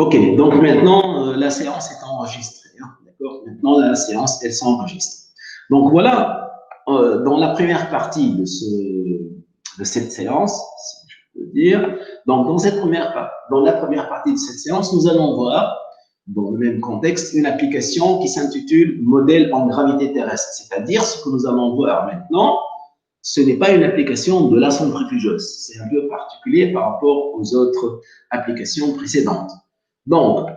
Ok, donc maintenant, la séance est enregistrée. Hein, d'accord? Maintenant, la séance, elle s'enregistre. Donc voilà, dans la première partie de cette séance, si je peux dire, donc dans la première partie de cette séance, nous allons voir, dans le même contexte, une application qui s'intitule Modèle en gravité terrestre. C'est-à-dire, ce que nous allons voir maintenant, ce n'est pas une application de la centrifugeuse. C'est un peu particulier par rapport aux autres applications précédentes. Donc,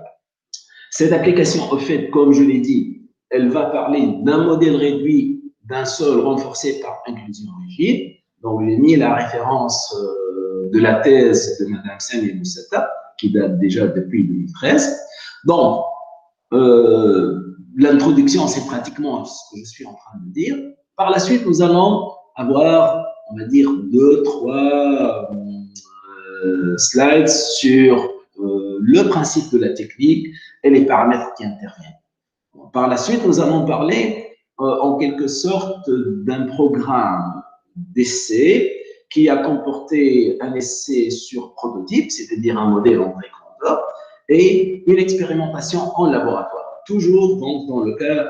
cette application, au fait, comme je l'ai dit, elle va parler d'un modèle réduit d'un sol renforcé par inclusion rigide. Donc, j'ai mis la référence de la thèse de Mme Sami Moussata, qui date déjà depuis 2013. Donc, l'introduction, c'est pratiquement ce que je suis en train de dire. Par la suite, nous allons avoir, on va dire, 2-3 slides sur le principe de la technique et les paramètres qui interviennent. Par la suite, nous allons parler en quelque sorte d'un programme d'essai qui a comporté un essai sur prototype, c'est-à-dire un modèle en très grandeur, et une expérimentation en laboratoire, toujours donc dans le cas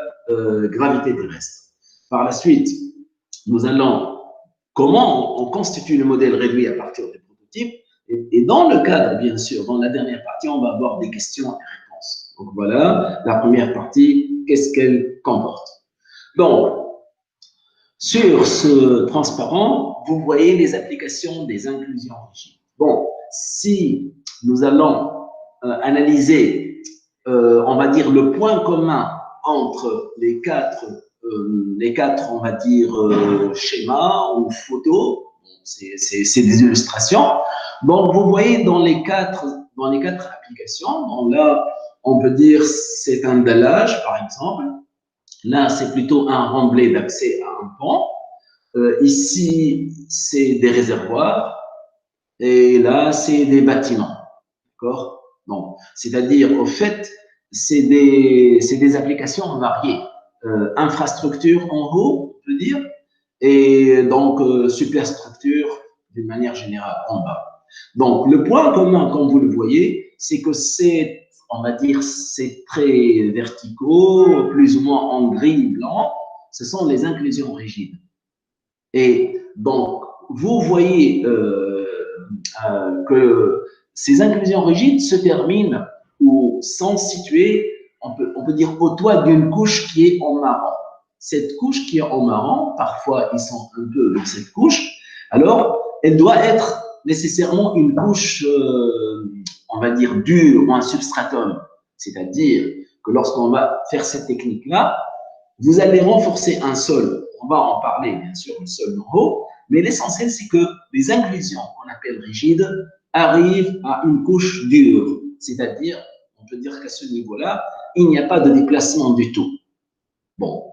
gravité terrestre. Par la suite, nous allons comment on constitue le modèle réduit à partir des prototypes. Et dans le cadre, bien sûr, dans la dernière partie, on va avoir des questions et réponses. Donc voilà, la première partie, qu'est-ce qu'elle comporte? Donc, sur ce transparent, vous voyez les applications des inclusions rigides. Bon, si nous allons analyser, on va dire, le point commun entre les quatre, on va dire, schémas ou photos, c'est des illustrations. Donc, vous voyez dans les quatre applications, donc là, on peut dire c'est un dallage, par exemple. Là, c'est plutôt un remblai d'accès à un pont. Ici, c'est des réservoirs. Et là, c'est des bâtiments. D'accord? Donc, c'est-à-dire, au fait, c'est des applications variées. Infrastructure en haut, on peut dire, et donc superstructure d'une manière générale en bas. Donc, le point commun, comme vous le voyez, c'est que c'est, on va dire, c'est très verticaux, plus ou moins en gris blanc, ce sont les inclusions rigides. Et donc, vous voyez que ces inclusions rigides se terminent ou sont situées, on peut dire, au toit d'une couche qui est en marron. Cette couche qui est en marron, parfois ils sont un peu dans cette couche, alors elle doit être nécessairement une couche, on va dire, dure ou un substratum. C'est-à-dire que lorsqu'on va faire cette technique-là, vous allez renforcer un sol. On va en parler, bien sûr, le sol en haut, mais l'essentiel, c'est que les inclusions qu'on appelle rigides arrivent à une couche dure. C'est-à-dire, on peut dire qu'à ce niveau-là, il n'y a pas de déplacement du tout. Bon,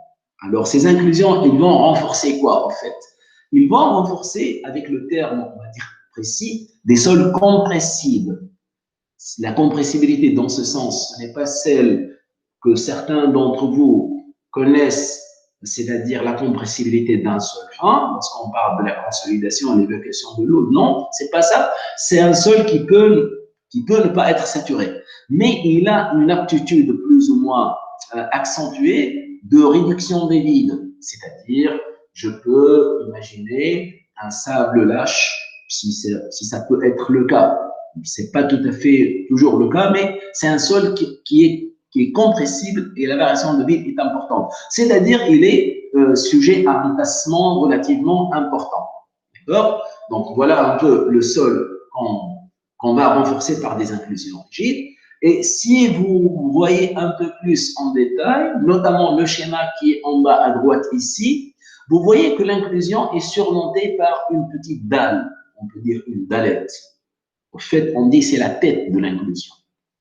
alors ces inclusions, ils vont renforcer quoi, en fait? Ils vont renforcer, avec le terme, on va dire précis, des sols compressibles. La compressibilité, dans ce sens, ce n'est pas celle que certains d'entre vous connaissent, c'est-à-dire la compressibilité d'un sol fin, lorsqu'on parle de la consolidation et l'évacuation de l'eau. Non, c'est pas ça. C'est un sol qui peut ne pas être saturé. Mais il a une aptitude plus ou moins accentuée de réduction des vides. C'est-à-dire, je peux imaginer un sable lâche, si ça peut être le cas. C'est pas tout à fait toujours le cas, mais c'est un sol qui est compressible et la variation de vide est importante. C'est-à-dire, il est sujet à un tassement relativement important. D'accord? Donc, voilà un peu le sol qu'on va renforcer par des inclusions rigides. Et si vous voyez un peu plus en détail, notamment le schéma qui est en bas à droite ici, vous voyez que l'inclusion est surmontée par une petite dalle, on peut dire une dallette. Au fait, on dit c'est la tête de l'inclusion.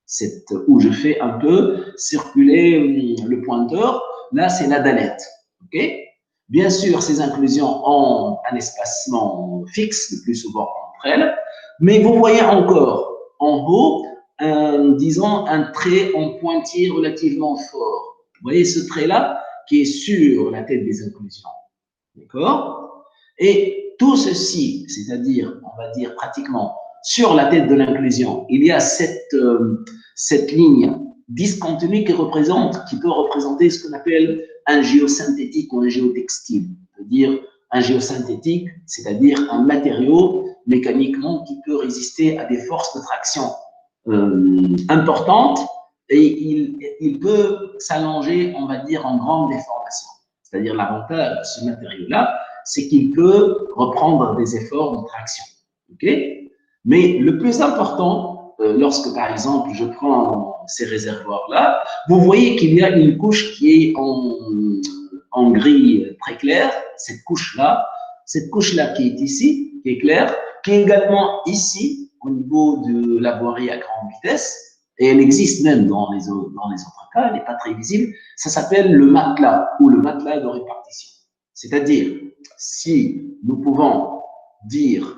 C'est où je fais un peu circuler le pointeur. Là, c'est la dallette. Okay? Bien sûr, ces inclusions ont un espacement fixe, le plus souvent entre elles. Mais vous voyez encore en haut, disons, un trait en pointillé relativement fort. Vous voyez ce trait-là qui est sur la tête des inclusions. D'accord? Et tout ceci, c'est-à-dire, on va dire pratiquement sur la tête de l'inclusion, il y a cette ligne discontinue qui peut représenter ce qu'on appelle un géosynthétique ou un géotextile. C'est-à-dire un géosynthétique, c'est-à-dire un matériau mécaniquement qui peut résister à des forces de traction importantes et il peut s'allonger, on va dire, en grande déformation. C'est-à-dire l'avantage de ce matériau-là, c'est qu'il peut reprendre des efforts de traction. Okay? Mais le plus important, lorsque par exemple je prends ces réservoirs-là, vous voyez qu'il y a une couche qui est en gris très clair, cette couche-là qui est ici, qui est claire, qui est également ici, au niveau de la voirie à grande vitesse, et elle existe même dans les autres cas, elle n'est pas très visible, ça s'appelle le matelas ou le matelas de répartition. C'est-à-dire, si nous pouvons dire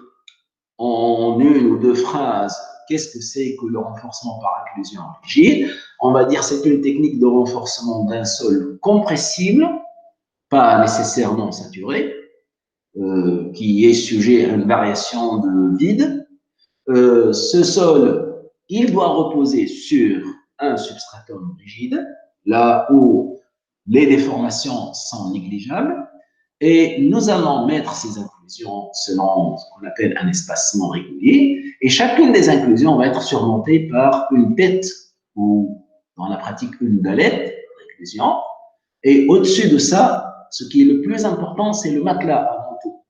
en une ou deux phrases qu'est-ce que c'est que le renforcement par inclusion rigide, on va dire c'est une technique de renforcement d'un sol compressible, pas nécessairement saturé, qui est sujet à une variation de vide. Ce sol, il doit reposer sur un substratum rigide, là où les déformations sont négligeables, et nous allons mettre ces inclusions selon ce qu'on appelle un espacement régulier, et chacune des inclusions va être surmontée par une tête ou, dans la pratique, une galette d'inclusion, et au-dessus de ça, ce qui est le plus important, c'est le matelas avant tout.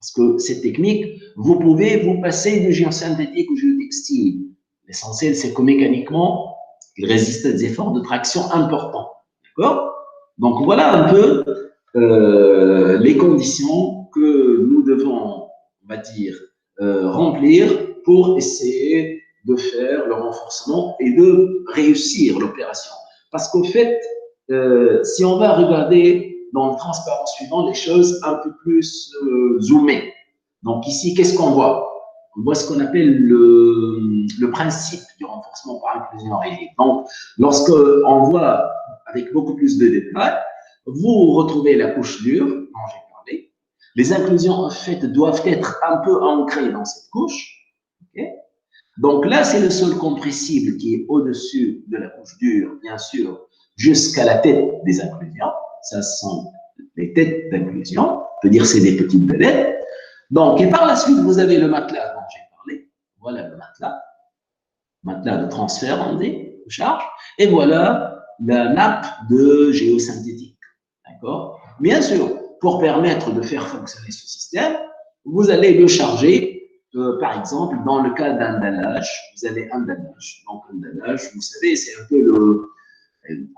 Parce que cette technique, vous pouvez vous passer du géosynthétique au géotextile. L'essentiel, c'est que mécaniquement, il résiste à des efforts de traction importants. D'accord? Donc, voilà un peu les conditions que nous devons, on va dire, remplir pour essayer de faire le renforcement et de réussir l'opération. Parce qu'au fait, si on va regarder dans le transparent suivant les choses un peu plus zoomées. Donc ici, qu'est-ce qu'on voit? On voit ce qu'on appelle le principe du renforcement par inclusion rigide. Donc, lorsqu'on voit avec beaucoup plus de détails, vous retrouvez la couche dure dont j'ai parlé. Les inclusions, en fait, doivent être un peu ancrées dans cette couche. Okay? Donc là, c'est le sol compressible qui est au-dessus de la couche dure, bien sûr, jusqu'à la tête des inclusions. Ça, ce sont les têtes d'inclusion. On peut dire que c'est des petites belettes. Donc, et par la suite, vous avez le matelas dont j'ai parlé. Voilà le matelas de transfert, on dit, de charge. Et voilà la nappe de géosynthétique. D'accord? Bien sûr, pour permettre de faire fonctionner ce système, vous allez le charger, par exemple, dans le cas d'un dallage, vous avez un dallage. Donc, un dallage, vous savez, c'est un peu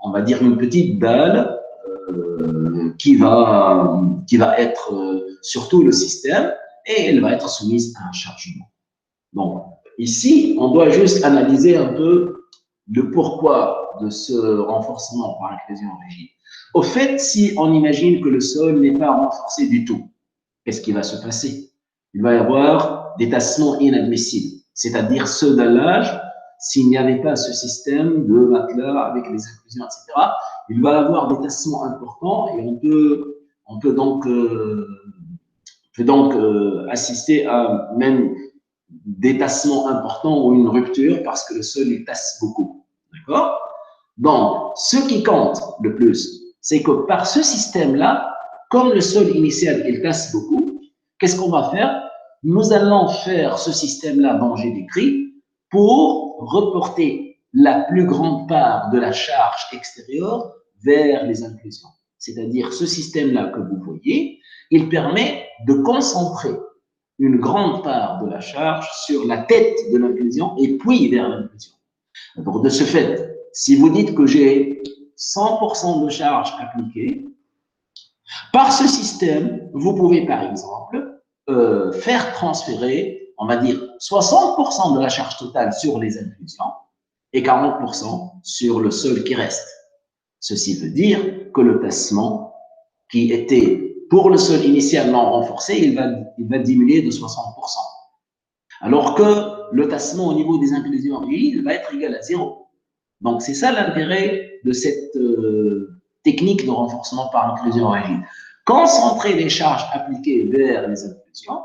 on va dire une petite dalle qui va être sur tout le système et elle va être soumise à un chargement. Donc, ici, on doit juste analyser un peu le pourquoi de ce renforcement par inclusion rigide. Au fait, si on imagine que le sol n'est pas renforcé du tout, qu'est-ce qui va se passer? Il va y avoir des tassements inadmissibles, c'est-à-dire ceux d'allage, s'il n'y avait pas ce système de matelas avec les inclusions, etc., il va y avoir des tassements importants et on peut donc assister à même des tassements importants ou une rupture parce que le sol, il tasse beaucoup. D'accord? Donc, ce qui compte le plus, c'est que par ce système-là, comme le sol initial, il tasse beaucoup, qu'est-ce qu'on va faire? Nous allons faire ce système-là dont j'ai décrit pour reporter la plus grande part de la charge extérieure vers les inclusions. C'est-à-dire ce système-là que vous voyez, il permet de concentrer une grande part de la charge sur la tête de l'inclusion et puis vers l'inclusion. Donc, de ce fait, si vous dites que j'ai 100% de charge appliquée, par ce système, vous pouvez par exemple faire transférer, on va dire, 60% de la charge totale sur les inclusions et 40% sur le sol qui reste. Ceci veut dire que le tassement qui était pour le sol initial non renforcé, il va diminuer de 60%. Alors que le tassement au niveau des inclusions rigides va être égal à 0. Donc, c'est ça l'intérêt de cette technique de renforcement par inclusion rigide. Concentrer les charges appliquées vers les inclusions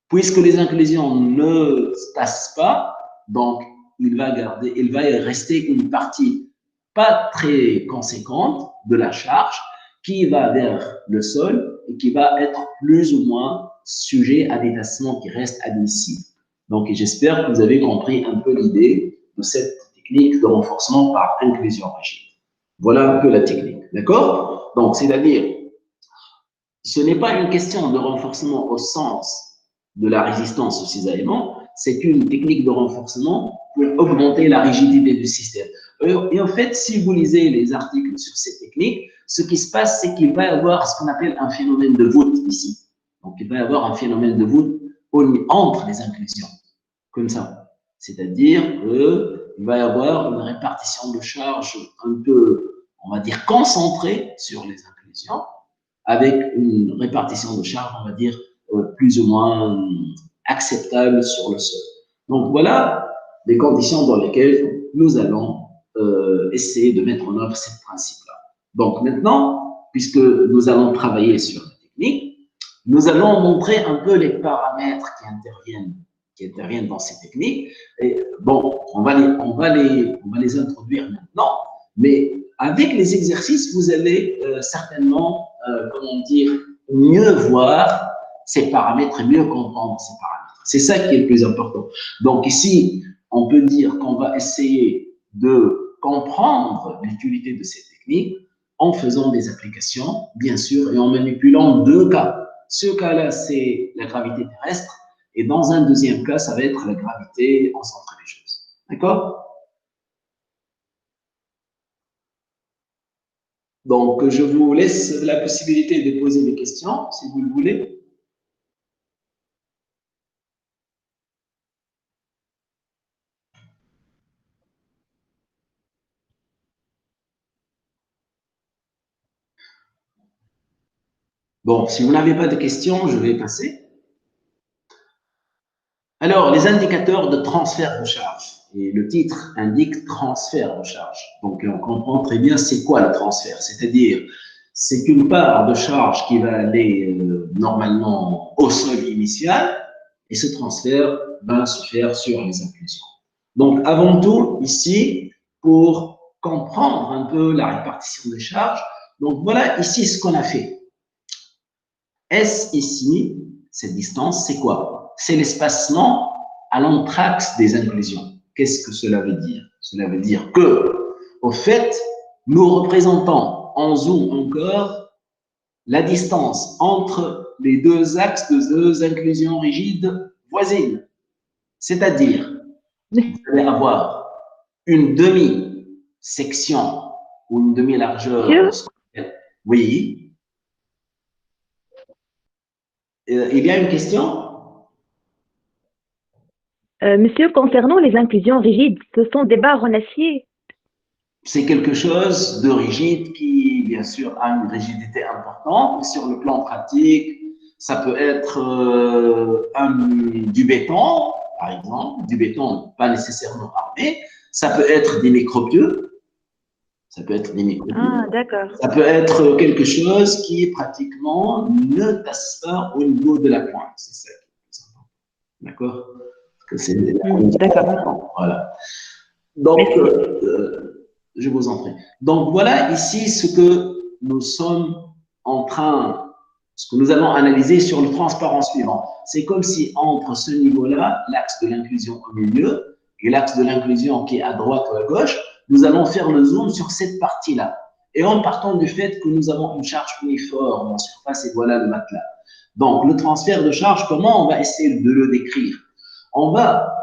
Puisque les inclusions ne passent pas, donc il va rester une partie pas très conséquente de la charge qui va vers le sol et qui va être plus ou moins sujet à des tassements qui restent admissibles. Donc, j'espère que vous avez compris un peu l'idée de cette technique de renforcement par inclusion rigide. Voilà un peu la technique, d'accord? Donc, c'est-à-dire, ce n'est pas une question de renforcement au sens de la résistance aux cisaillements, c'est une technique de renforcement pour augmenter la rigidité du système. Et en fait, si vous lisez les articles sur cette technique, ce qui se passe, c'est qu'il va y avoir ce qu'on appelle un phénomène de voûte ici. Donc, il va y avoir un phénomène de voûte entre les inclusions, comme ça. C'est-à-dire qu'il va y avoir une répartition de charge un peu, on va dire, concentrée sur les inclusions, avec une répartition de charge, on va dire, plus ou moins acceptable sur le sol. Donc, voilà les conditions dans lesquelles nous allons essayer de mettre en œuvre ces principes-là. Donc, maintenant, puisque nous allons travailler sur la technique, nous allons montrer un peu les paramètres qui interviennent dans ces techniques. Et bon, on va les introduire maintenant, mais avec les exercices, vous allez certainement, comment dire, mieux voir ces paramètres et mieux comprendre ces paramètres. C'est ça qui est le plus important. Donc ici, on peut dire qu'on va essayer de comprendre l'utilité de ces techniques en faisant des applications, bien sûr, et en manipulant deux cas. Ce cas-là, c'est la gravité terrestre, et dans un deuxième cas, ça va être la gravité en centre des choses. D'accord? Donc, je vous laisse la possibilité de poser des questions, si vous le voulez. Bon, si vous n'avez pas de questions, je vais passer. Alors, les indicateurs de transfert de charge. Et le titre indique transfert de charge. Donc, on comprend très bien c'est quoi le transfert. C'est-à-dire, c'est une part de charge qui va aller normalement au sol initial et ce transfert va se faire sur les inclusions. Donc, avant tout, ici, pour comprendre un peu la répartition des charges, donc voilà ici ce qu'on a fait. S ici, cette distance, c'est quoi? C'est l'espacement à l'entre-axe des inclusions. Qu'est-ce que cela veut dire? Cela veut dire que, au fait, nous représentons en zoom encore la distance entre les deux axes de deux inclusions rigides voisines. C'est-à-dire, vous allez avoir une demi-section ou une demi-largeur. Oui. Il y a une question? Monsieur, concernant les inclusions rigides, ce sont des barres en acier. C'est quelque chose de rigide qui, bien sûr, a une rigidité importante. Sur le plan pratique, ça peut être du béton, par exemple, du béton pas nécessairement armé. Ça peut être des micropieux. Ça peut être des micropieux. Ah, d'accord. Ça peut être quelque chose qui, pratiquement, ne passe pas au niveau de la pointe. C'est ça qui est important. D'accord? D'accord. Voilà. Donc, je vous en prie. Donc, voilà ici ce que nous sommes ce que nous allons analyser sur le transparent suivant. C'est comme si entre ce niveau-là, l'axe de l'inclusion au milieu, et l'axe de l'inclusion qui est à droite ou à gauche, nous allons faire le zoom sur cette partie-là. Et en partant du fait que nous avons une charge uniforme en surface, et voilà le matelas. Donc, le transfert de charge, comment on va essayer de le décrire? On va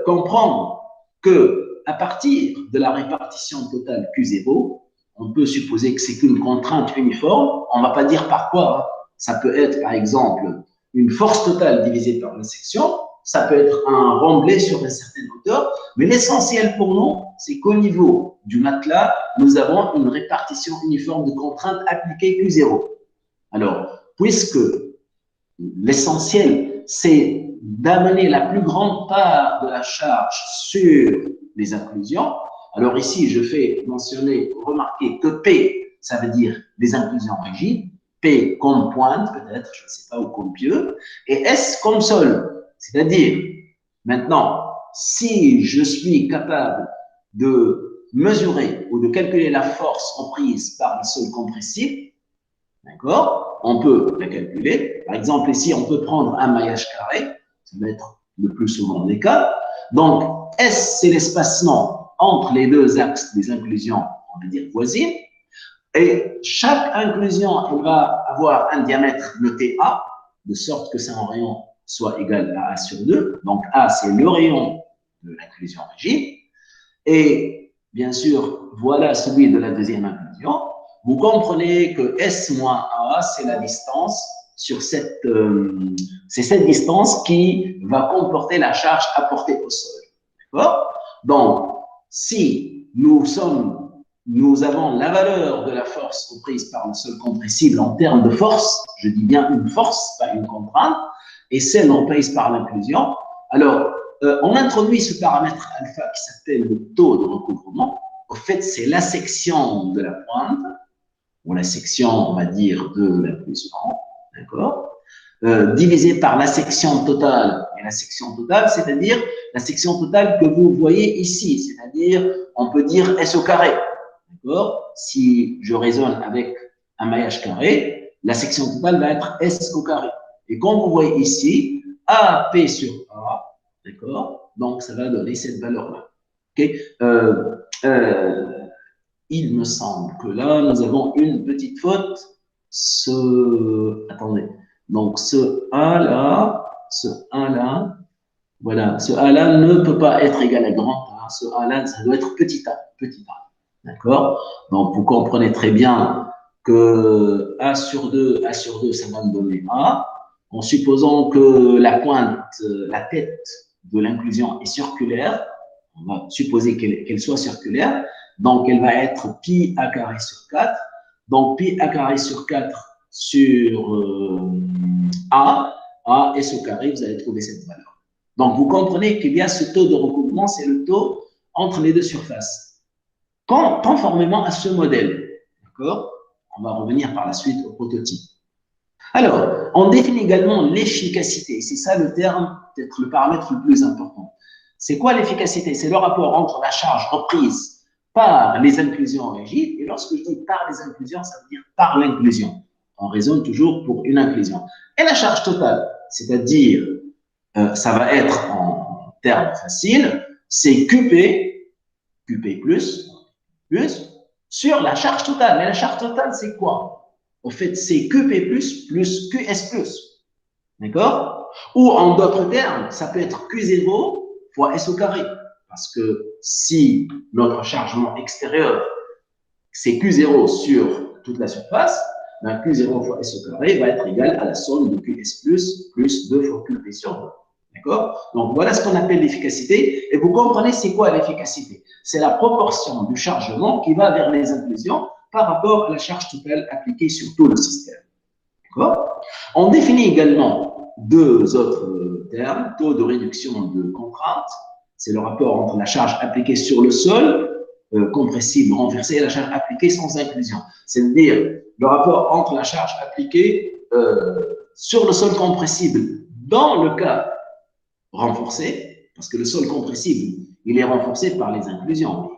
comprendre que à partir de la répartition totale Q0, on peut supposer que c'est qu'une contrainte uniforme. On ne va pas dire par quoi. Hein. Ça peut être, par exemple, une force totale divisée par une section. Ça peut être un remblai sur une certaine hauteur. Mais l'essentiel pour nous, c'est qu'au niveau du matelas, nous avons une répartition uniforme de contraintes appliquées Q0. Alors, puisque l'essentiel, c'est d'amener la plus grande part de la charge sur les inclusions. Alors ici, je fais mentionner, remarquer que P, ça veut dire les inclusions rigides, P comme pointe, peut-être, je ne sais pas, ou comme pieu, et S comme sol. C'est-à-dire, maintenant, si je suis capable de mesurer ou de calculer la force reprise par le sol compressible, d'accord, on peut la calculer. Par exemple, ici, on peut prendre un maillage carré, ça va être le plus souvent le cas. Donc, S, c'est l'espacement entre les deux axes des inclusions, on va dire voisines. Et chaque inclusion, elle va avoir un diamètre noté A, de sorte que son rayon soit égal à A sur 2. Donc, A, c'est le rayon de l'inclusion rigide. Et bien sûr, voilà celui de la deuxième inclusion. Vous comprenez que S moins A, c'est la distance sur c'est cette distance qui va comporter la charge apportée au sol. D'accord? Donc, si nous avons la valeur de la force reprise par le sol compressible en termes de force, je dis bien une force, pas une contrainte, et celle reprise par l'inclusion, alors, on introduit ce paramètre alpha qui s'appelle le taux de recouvrement. En fait, c'est la section de la pointe, ou la section, on va dire, de l'inclusion, d'accord, divisé par la section totale. Et la section totale, c'est-à-dire la section totale que vous voyez ici, c'est-à-dire, on peut dire S au carré, d'accord. Si je raisonne avec un maillage carré, la section totale va être S au carré. Et comme vous voyez ici, AP sur A, d'accord, donc ça va donner cette valeur-là. Okay, il me semble que là, nous avons une petite faute. Attendez. Donc, ce A-là, voilà, ce A-là ne peut pas être égal à grand A. Ce A-là, ça doit être petit a. D'accord? Donc, vous comprenez très bien que A sur 2, ça va me donner A. En supposant que la pointe, la tête de l'inclusion est circulaire, on va supposer qu'elle soit circulaire, donc elle va être pi a carré sur 4. Donc pi a carré sur 4 sur A S au carré, vous allez trouver cette valeur. Donc vous comprenez qu'il y a ce taux de recouvrement, c'est le taux entre les deux surfaces. Conformément à ce modèle, d'accord? On va revenir par la suite au prototype. Alors, on définit également l'efficacité. C'est ça le terme, peut-être le paramètre le plus important. C'est quoi l'efficacité? C'est le rapport entre la charge reprise par les inclusions rigides. Et lorsque je dis par les inclusions, ça veut dire par l'inclusion. On raisonne toujours pour une inclusion. Et la charge totale, c'est-à-dire, ça va être en termes faciles, c'est QP plus, sur la charge totale. Mais la charge totale, c'est quoi? En fait, c'est QP plus QS+. D'accord? Ou en d'autres termes, ça peut être Q0 fois S au carré. Parce que si notre chargement extérieur, c'est Q0 sur toute la surface, ben Q0 fois S au carré va être égal à la somme de QS+, plus 2 fois QP sur 2. D'accord? Donc, voilà ce qu'on appelle l'efficacité. Et vous comprenez, c'est quoi l'efficacité? C'est la proportion du chargement qui va vers les inclusions par rapport à la charge totale appliquée sur tout le système. D'accord? On définit également deux autres termes, taux de réduction de contrainte. C'est le rapport entre la charge appliquée sur le sol, compressible renversée, et la charge appliquée sans inclusion. C'est-à-dire le rapport entre la charge appliquée sur le sol compressible dans le cas renforcé, parce que le sol compressible, il est renforcé par les inclusions,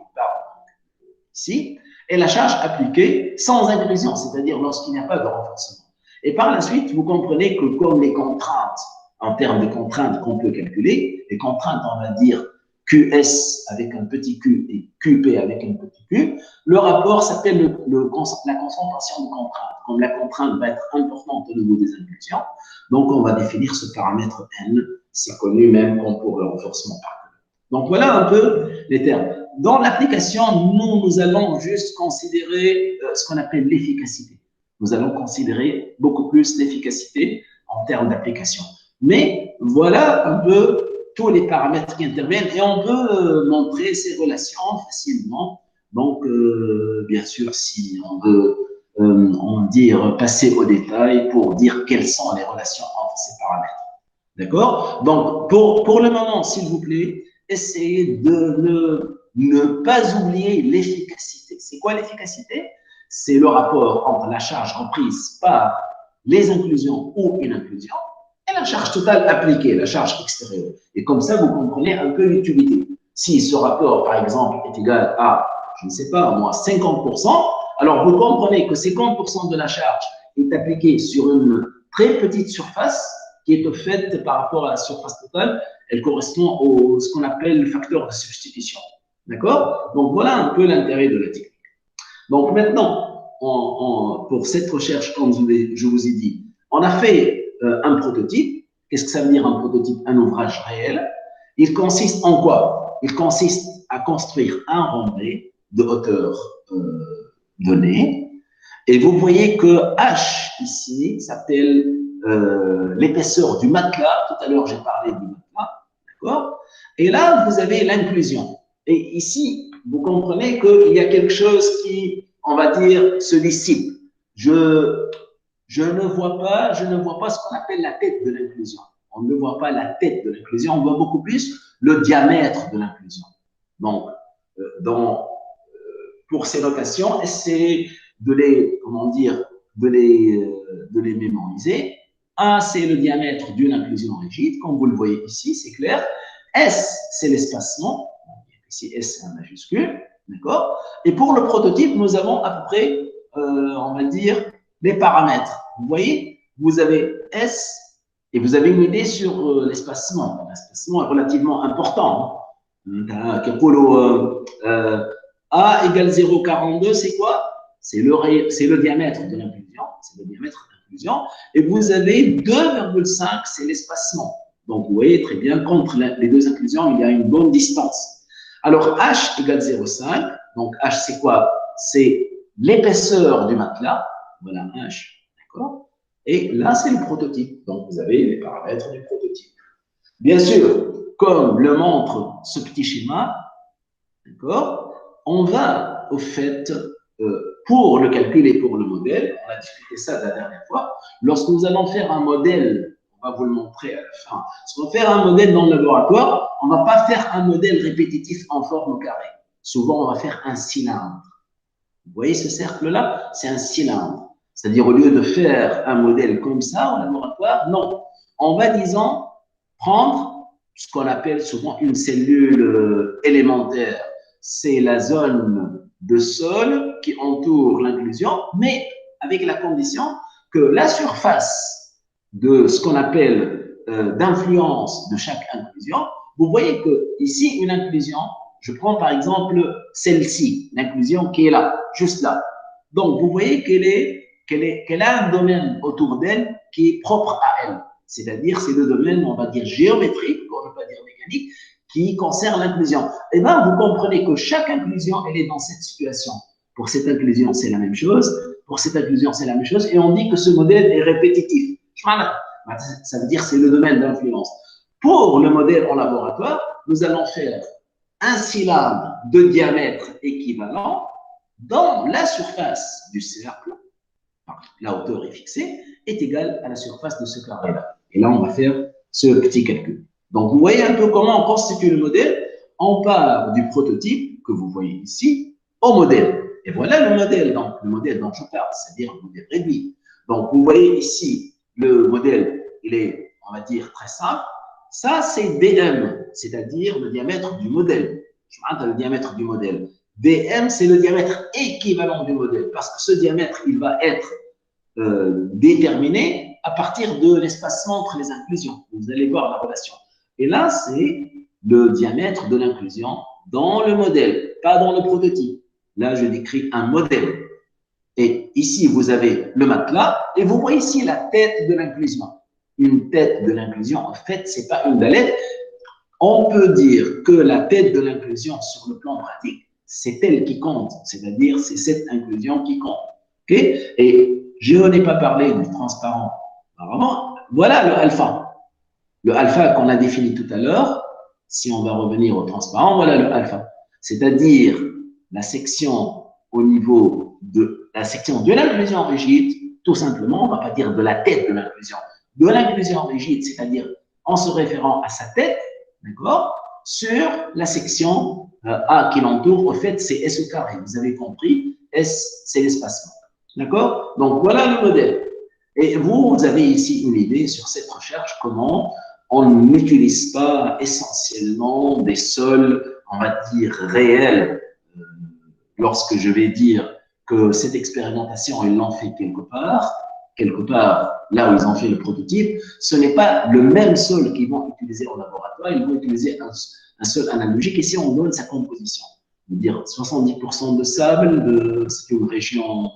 ici, et la charge appliquée sans inclusion, c'est-à-dire lorsqu'il n'y a pas de renforcement. Et par la suite, vous comprenez que comme les contraintes, en termes de contraintes qu'on peut calculer, les contraintes, on va dire QS avec un petit q et QP avec un petit q, le rapport s'appelle la concentration de contrainte. Comme la contrainte va être importante au niveau des inclusions, donc on va définir ce paramètre N, c'est connu même comme pour le renforcement par colonne. Donc voilà un peu les termes. Dans l'application, nous allons juste considérer ce qu'on appelle l'efficacité. Nous allons considérer beaucoup plus l'efficacité en termes d'application. Mais voilà un peu tous les paramètres qui interviennent et on peut montrer ces relations facilement. Donc, bien sûr, si on veut passer au détail pour dire quelles sont les relations entre ces paramètres. D'accord? Donc, pour le moment, s'il vous plaît, essayez de ne pas oublier l'efficacité. C'est quoi l'efficacité? c'est le rapport entre la charge reprise par les inclusions ou une inclusion et la charge totale appliquée, la charge extérieure. Et comme ça, vous comprenez un peu l'utilité. Si ce rapport, par exemple, est égal à, je ne sais pas, moi, 50%, alors vous comprenez que 50% de la charge est appliquée sur une très petite surface qui est faite par rapport à la surface totale. Elle correspond à ce qu'on appelle le facteur de substitution. D'accord? Donc, voilà un peu l'intérêt de la technique. Donc, maintenant, pour cette recherche, comme je vous ai dit, on a fait un prototype. Qu'est-ce que ça veut dire un prototype? Un ouvrage réel. Il consiste en quoi? Il consiste à construire un rondé de hauteur donnée. Et vous voyez que H, ici, s'appelle l'épaisseur du matelas. Tout à l'heure, j'ai parlé du matelas. D'accord? Et là, vous avez l'inclusion. Et ici, vous comprenez qu'il y a quelque chose qui, on va dire, se dissipe. Je ne vois pas ce qu'on appelle la tête de l'inclusion. On ne voit pas la tête de l'inclusion, on voit beaucoup plus le diamètre de l'inclusion. Donc, pour ces notations, essayez de les, comment dire, de les mémoriser. A, c'est le diamètre d'une inclusion rigide, comme vous le voyez ici, c'est clair. S, c'est l'espacement. Ici, S, c'est un majuscule. D'accord? Et pour le prototype, nous avons à peu près, on va dire, les paramètres. Vous voyez, vous avez S et vous avez une idée sur l'espacement. L'espacement est relativement important. A égale 0,42, c'est quoi? C'est le diamètre de l'inclusion. C'est le diamètre de l'inclusion. Et vous avez 2,5, c'est l'espacement. Donc, vous voyez très bien qu'entre les deux inclusions, il y a une bonne distance. Alors, H égale 0,5. Donc, H, c'est quoi? C'est l'épaisseur du matelas. Voilà, H. D'accord? Et là, c'est le prototype. Donc, vous avez les paramètres du prototype. Bien sûr, comme le montre ce petit schéma, d'accord, on va, au fait, pour le calcul et pour le modèle, on a discuté ça la dernière fois, lorsque nous allons faire un modèle, on va vous le montrer à la fin, si on va faire un modèle dans le laboratoire, on ne va pas faire un modèle répétitif en forme carrée. Souvent, on va faire un cylindre. Vous voyez ce cercle-là? C'est un cylindre. C'est-à-dire, au lieu de faire un modèle comme ça en laboratoire, non. On va, disons, prendre ce qu'on appelle souvent une cellule élémentaire. C'est la zone de sol qui entoure l'inclusion, mais avec la condition que la surface de ce qu'on appelle d'influence de chaque inclusion, vous voyez que ici, une inclusion, je prends par exemple celle-ci, l'inclusion qui est là, juste là. Donc, vous voyez qu'elle a un domaine autour d'elle qui est propre à elle. C'est-à-dire, c'est le domaine, on va dire, géométrique, pour ne pas dire mécanique, qui concerne l'inclusion. Eh bien, vous comprenez que chaque inclusion, elle est dans cette situation. Pour cette inclusion, c'est la même chose. Pour cette inclusion, c'est la même chose. Et on dit que ce modèle est répétitif. Ça veut dire que c'est le domaine d'influence. Pour le modèle en laboratoire, nous allons faire un cylindre de diamètre équivalent dans la surface du cercle. La hauteur est fixée, est égale à la surface de ce carré-là. Et là, on va faire ce petit calcul. Donc, vous voyez un peu comment on constitue le modèle. On part du prototype que vous voyez ici au modèle. Et voilà le modèle dont je parle, c'est-à-dire un modèle réduit. Donc, vous voyez ici, le modèle, il est, on va dire, très simple. Ça, c'est dm, c'est-à-dire le diamètre du modèle. Je parle le diamètre du modèle. dm, c'est le diamètre équivalent du modèle, parce que ce diamètre, il va être déterminé à partir de l'espacement entre les inclusions. Vous allez voir la relation. Et là, c'est le diamètre de l'inclusion dans le modèle, pas dans le prototype. Là, je décris un modèle. Et ici, vous avez le matelas, et vous voyez ici la tête de l'inclusion. Une tête de l'inclusion, en fait, ce n'est pas une galette. On peut dire que la tête de l'inclusion sur le plan pratique, c'est elle qui compte, c'est-à-dire c'est cette inclusion qui compte. Okay? Et je n'ai pas parlé du transparent apparemment. Voilà le alpha. Le alpha qu'on a défini tout à l'heure, si on va revenir au transparent, voilà le alpha. C'est-à-dire la section au niveau de la section de l'inclusion rigide, tout simplement, on ne va pas dire de la tête de l'inclusion. De l'inclusion rigide, c'est-à-dire en se référant à sa tête, d'accord? sur la section A qui l'entoure. Au fait, c'est S au carré. Vous avez compris, S, c'est l'espacement. D'accord? Donc, voilà le modèle. Et vous avez ici une idée sur cette recherche, comment on n'utilise pas essentiellement des sols, on va dire, réels. Lorsque je vais dire que cette expérimentation, ils l'ont fait quelque part, là où ils ont fait le prototype, ce n'est pas le même sol qu'ils vont utiliser au laboratoire, ils vont utiliser un sol analogique. Ici, on donne sa composition. Je veux dire 70% de sable, c'est une région,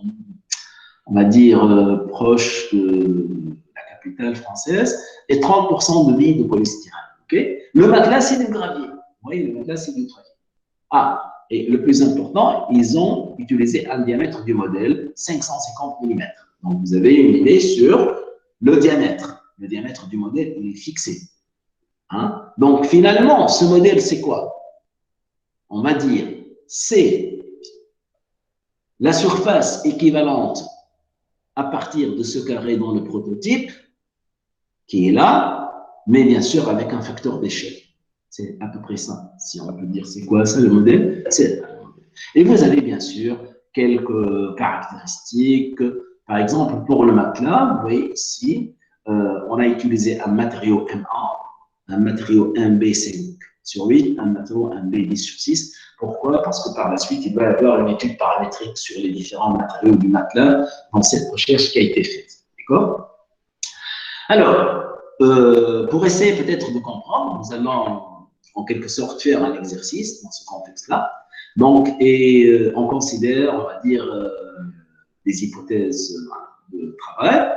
on va dire, proche de la capitale française, et 30% de billes de polystyrène. Okay? Le matelas, c'est du gravier. Vous voyez, le matelas, c'est du gravier. Ah, et le plus important, ils ont utilisé un diamètre du modèle 550 mm. Donc, vous avez une idée sur le diamètre. Le diamètre du modèle, il est fixé. Hein? Donc, finalement, ce modèle, c'est quoi? On va dire, c'est la surface équivalente à partir de ce carré dans le prototype, qui est là, mais bien sûr avec un facteur d'échelle. C'est à peu près ça. Si on peut dire c'est quoi ça le modèle, c'est. Et vous avez bien sûr quelques caractéristiques. Par exemple, pour le matelas, vous voyez ici, on a utilisé un matériau M1, un matériau 1B5 sur 8, un matériau 1B 10 sur 6. Pourquoi? Parce que par la suite, il va y avoir une étude paramétrique sur les différents matériaux du matelas dans cette recherche qui a été faite. D'accord? Alors, pour essayer peut-être de comprendre, nous allons en quelque sorte faire un exercice dans ce contexte-là. Donc, et on considère, on va dire, des hypothèses de travail.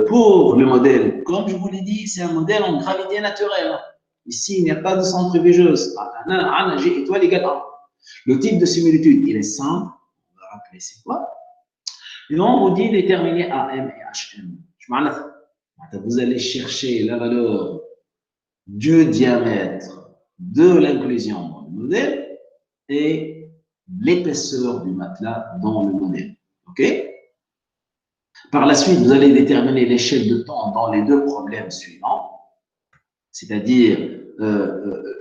Pour le modèle, comme je vous l'ai dit, c'est un modèle en gravité naturelle. Ici, il n'y a pas de centrifugeuse. G étoile égale 1. Le type de similitude, il est simple. On va rappeler c'est quoi. Et on vous dit déterminer AM et HM. Vous allez chercher la valeur du diamètre de l'inclusion dans le modèle et l'épaisseur du matelas dans le modèle. OK? Par la suite, vous allez déterminer l'échelle de temps dans les deux problèmes suivants. C'est-à-dire,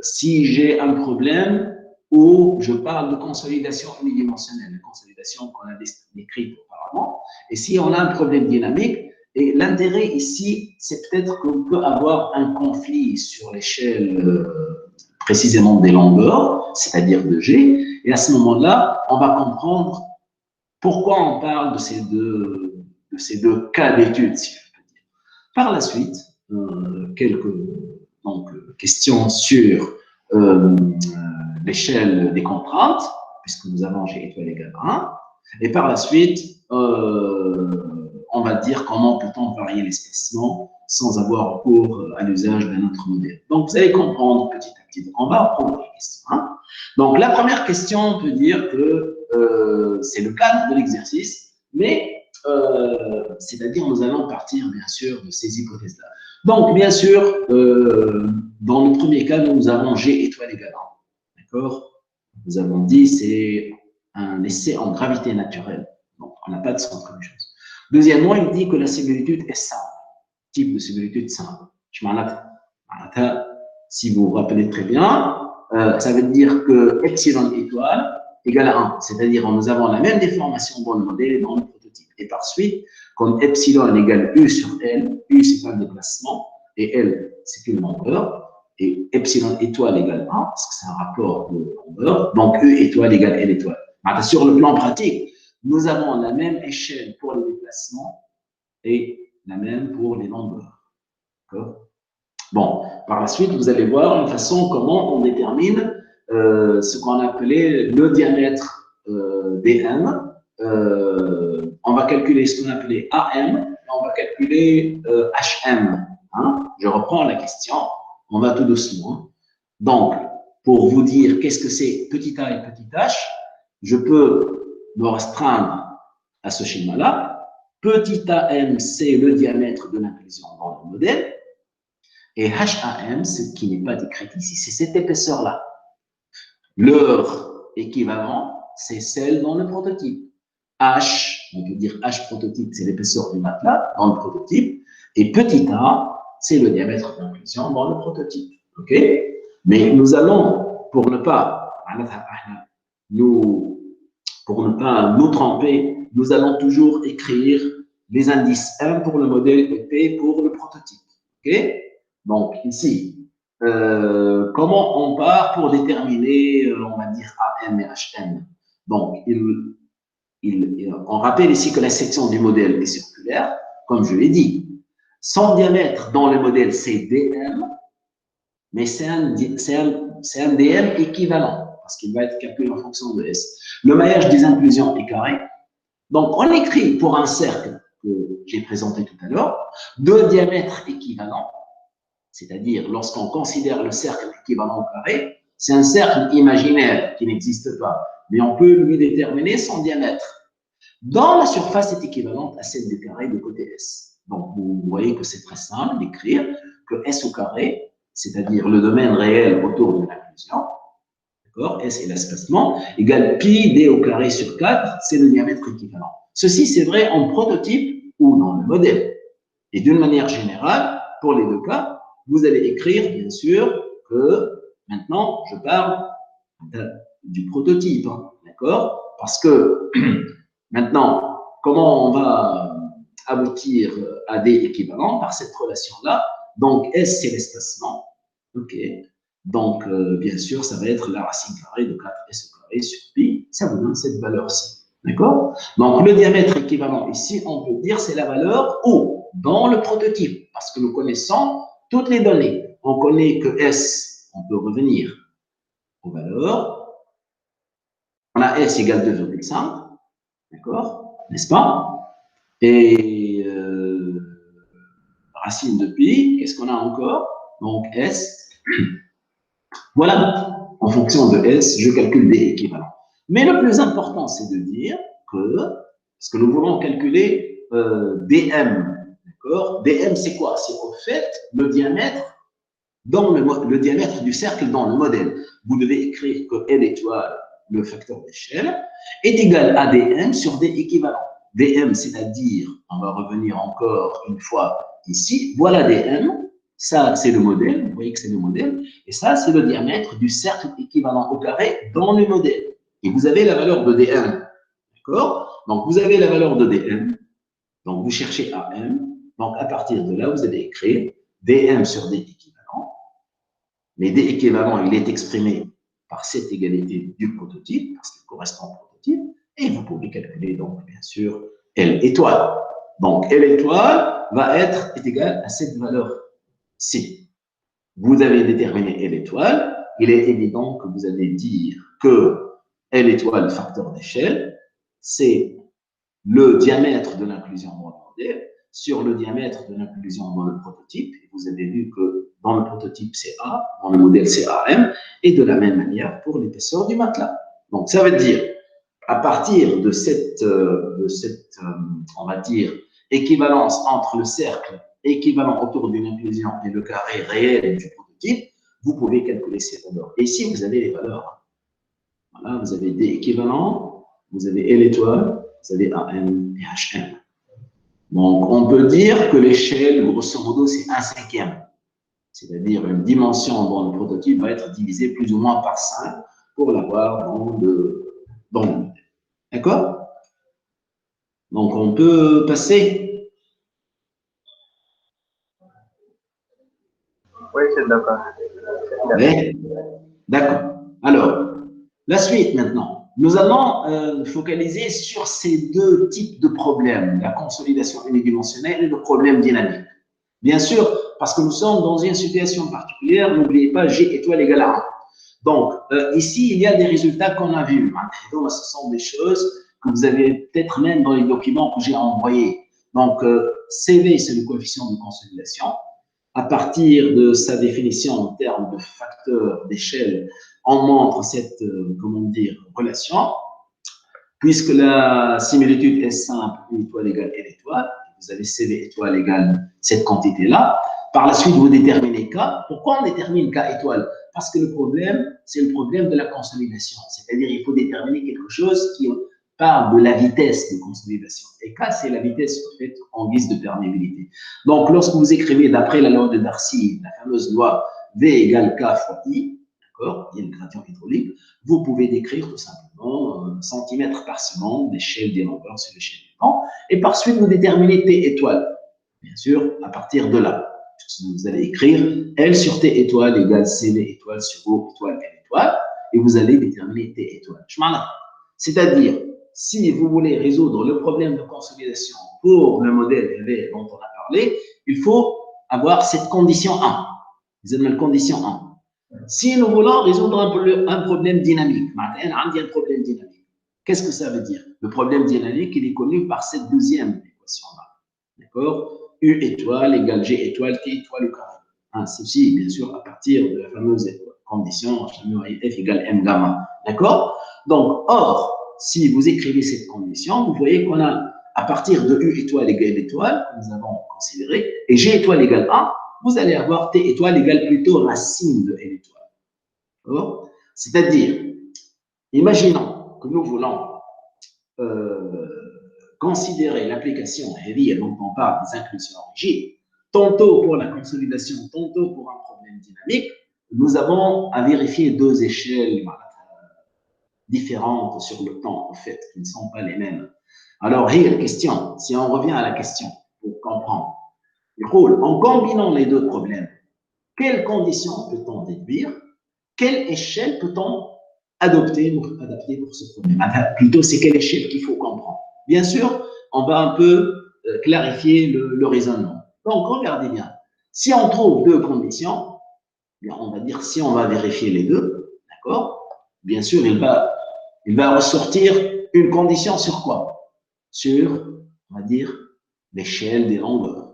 si j'ai un problème où je parle de consolidation unidimensionnelle, la consolidation qu'on a décrite auparavant, et si on a un problème dynamique, et l'intérêt ici, c'est peut-être qu'on peut avoir un conflit sur l'échelle précisément des longueurs, c'est-à-dire de G, et à ce moment-là, on va comprendre pourquoi on parle de ces deux cas d'étude, si je peux dire. Par la suite, quelques questions sur l'échelle des contraintes, puisque nous avons G étoile égale 1, et par la suite, on va dire comment peut-on varier l'espacement sans avoir recours à l'usage d'un autre modèle. Donc, vous allez comprendre petit à petit. Donc, on va reprendre les questions. Hein. Donc, la première question, on peut dire que c'est le cadre de l'exercice, mais c'est-à-dire nous allons partir, bien sûr, de ces hypothèses-là. Donc, bien sûr, dans le premier cas, nous avons G étoile égale 1. D'accord? Nous avons dit c'est un essai en gravité naturelle. Donc, on n'a pas de centrifugeuse. Deuxièmement, il dit que la similitude est simple. Type de similitude simple. Si vous vous rappelez très bien, ça veut dire que epsilon étoile égale à 1. C'est-à-dire que nous avons la même déformation dans le modèle et dans le prototype. Et par suite, comme epsilon égale U sur L, U c'est un déplacement et L c'est une longueur, et epsilon étoile égale 1, parce que c'est un rapport de longueur, donc U étoile égale L étoile. Alors, sur le plan pratique, nous avons la même échelle pour les déplacements et la même pour les longueurs. D'accord? Bon, par la suite, vous allez voir une façon comment on détermine ce qu'on appelait le diamètre dm. On va calculer ce qu'on appelait AM et on va calculer HM. Hein? Je reprends la question, on va tout doucement. Donc, pour vous dire qu'est-ce que c'est petit a et petit h, je peux me restreindre à ce schéma-là. Petit am, c'est le diamètre de l'inclusion dans le modèle. Et HAM, ce qui n'est pas décrit ici, c'est cette épaisseur-là. Leur équivalent, c'est celle dans le prototype. H, on peut dire H prototype, c'est l'épaisseur du matelas dans le prototype. Et petit a, c'est le diamètre d'inclusion dans le prototype. OK? Mais nous allons, pour ne pas nous tromper, nous allons toujours écrire les indices 1 pour le modèle et P pour le prototype. OK? Donc, ici, comment on part pour déterminer, on va dire, AM et HM? Donc, on rappelle ici que la section du modèle est circulaire, comme je l'ai dit. Son diamètre dans le modèle, c'est DM, mais c'est un DM équivalent, parce qu'il va être calculé en fonction de S. Le maillage des inclusions est carré. Donc, on écrit pour un cercle que j'ai présenté tout à l'heure, deux diamètres équivalents, c'est-à-dire lorsqu'on considère le cercle équivalent au carré, c'est un cercle imaginaire qui n'existe pas, mais on peut lui déterminer son diamètre. Dans la surface est équivalente à celle du carré de côté S. Donc, vous voyez que c'est très simple d'écrire que S au carré, c'est-à-dire le domaine réel autour de l'inclusion, d'accord, S est l'espacement, égale pi d au carré sur 4, c'est le diamètre équivalent. Ceci, c'est vrai en prototype ou dans le modèle. Et d'une manière générale, pour les deux cas, vous allez écrire, bien sûr, que maintenant, je parle du prototype, hein, d'accord? Parce que maintenant, comment on va aboutir à des équivalents par cette relation-là? Donc, S, c'est l'espacement. OK. Donc, bien sûr, ça va être la racine carrée de 4S au carré sur pi. Ça vous donne cette valeur-ci. D'accord? Donc, le diamètre équivalent ici, on peut dire c'est la valeur où? Dans le prototype. Parce que nous connaissons toutes les données. On connaît que S, on peut revenir aux valeurs. On a S égale 2,5. D'accord? N'est-ce pas? Et racine de pi, qu'est-ce qu'on a encore? Donc S. Voilà. En fonction de S, je calcule des équivalents. Mais le plus important, c'est de dire que, parce que nous voulons calculer DM, d'accord? DM, c'est quoi? C'est au fait le diamètre le diamètre du cercle dans le modèle. Vous devez écrire que L étoile, le facteur d'échelle, est égal à dm sur d équivalent. Dm, c'est-à-dire, on va revenir encore une fois ici, voilà dm, ça c'est le modèle, vous voyez que c'est le modèle, et ça c'est le diamètre du cercle équivalent au carré dans le modèle. Et vous avez la valeur de dm, d'accord? Donc vous avez la valeur de dm, donc vous cherchez am, donc à partir de là, vous allez écrire dm sur d équivalent. Mais d équivalent, il est exprimé par cette égalité du prototype, parce qu'il correspond au prototype, et vous pouvez calculer donc, bien sûr, L étoile. Donc, L étoile va être égal à cette valeur-ci. Vous avez déterminé L étoile, il est évident que vous allez dire que L étoile, facteur d'échelle, c'est le diamètre de l'inclusion dans le modèle sur le diamètre de l'inclusion dans le prototype. Et vous avez vu que dans le prototype, c'est A, dans le modèle, c'est AM, et de la même manière pour l'épaisseur du matelas. Donc, ça veut dire, à partir de cette on va dire, équivalence entre le cercle équivalent autour d'une inclusion et le carré réel du prototype, vous pouvez calculer ces valeurs. Et ici, vous avez les valeurs. Voilà, vous avez D équivalent, vous avez L étoile, vous avez AM et HM. Donc, on peut dire que l'échelle, grosso modo, c'est 1/5. C'est-à-dire une dimension dans le prototype va être divisée plus ou moins par 5 pour l'avoir dans le modèle. D'accord? Donc, on peut passer. Oui, c'est d'accord. Oui, d'accord. Alors, la suite maintenant. Nous allons focaliser sur ces deux types de problèmes, la consolidation unidimensionnelle et le problème dynamique. Bien sûr, parce que nous sommes dans une situation particulière, n'oubliez pas G étoile égale à 1. Donc, ici, il y a des résultats qu'on a vus. Donc, ce sont des choses que vous avez peut-être même dans les documents que j'ai envoyés. Donc, CV, c'est le coefficient de consolidation. À partir de sa définition en termes de facteur d'échelle, on montre cette, comment dire, relation. Puisque la similitude est simple, une étoile égale L étoile, vous avez CV étoile égale cette quantité-là. Par la suite, vous déterminez K. Pourquoi on détermine K étoile? Parce que le problème, c'est le problème de la consolidation. C'est-à-dire, il faut déterminer quelque chose qui parle de la vitesse de consolidation. Et K, c'est la vitesse, en fait, en guise de perméabilité. Donc, lorsque vous écrivez, d'après la loi de Darcy, la fameuse loi V égale K fois I, d'accord, il y a le gradient hydraulique, vous pouvez décrire tout simplement centimètres par seconde l'échelle des longueurs sur l'échelle du temps, et par suite vous déterminez T étoile. Bien sûr, à partir de là, vous allez écrire L sur T étoile égale CV étoile sur O étoile L étoile, et vous allez déterminer T étoile. C'est-à-dire, si vous voulez résoudre le problème de consolidation pour le modèle élevé dont on a parlé, il faut avoir cette condition 1. Vous avez la condition 1. Si nous voulons résoudre un problème dynamique, un problème dynamique, qu'est-ce que ça veut dire? Le problème dynamique, il est connu par cette deuxième équation-là. D'accord? U étoile égale G étoile, T étoile au carré. Ceci, bien sûr, à partir de la fameuse condition F égale M gamma. D'accord? Donc, or, si vous écrivez cette condition, vous voyez qu'on a, à partir de U étoile égale étoile, que nous avons considéré, et G étoile égale 1, vous allez avoir T étoile égale plutôt racine de L étoile. C'est-à-dire, imaginons que nous voulons considérer l'application dont on parle des inclusions rigides, tantôt pour la consolidation, tantôt pour un problème dynamique, nous avons à vérifier deux échelles différentes sur le temps, en fait, qui ne sont pas les mêmes. Alors, hier, question, si on revient à la question pour comprendre, en combinant les deux problèmes, quelles conditions peut-on déduire? Quelle échelle peut-on adapter pour ce problème? Plutôt, c'est quelle échelle qu'il faut comprendre. Bien sûr, on va un peu clarifier le raisonnement. Donc, regardez bien. Si on trouve deux conditions, bien, on va dire si on va vérifier les deux, d'accord? Bien sûr, il va ressortir une condition sur quoi? Sur, on va dire, l'échelle des longueurs.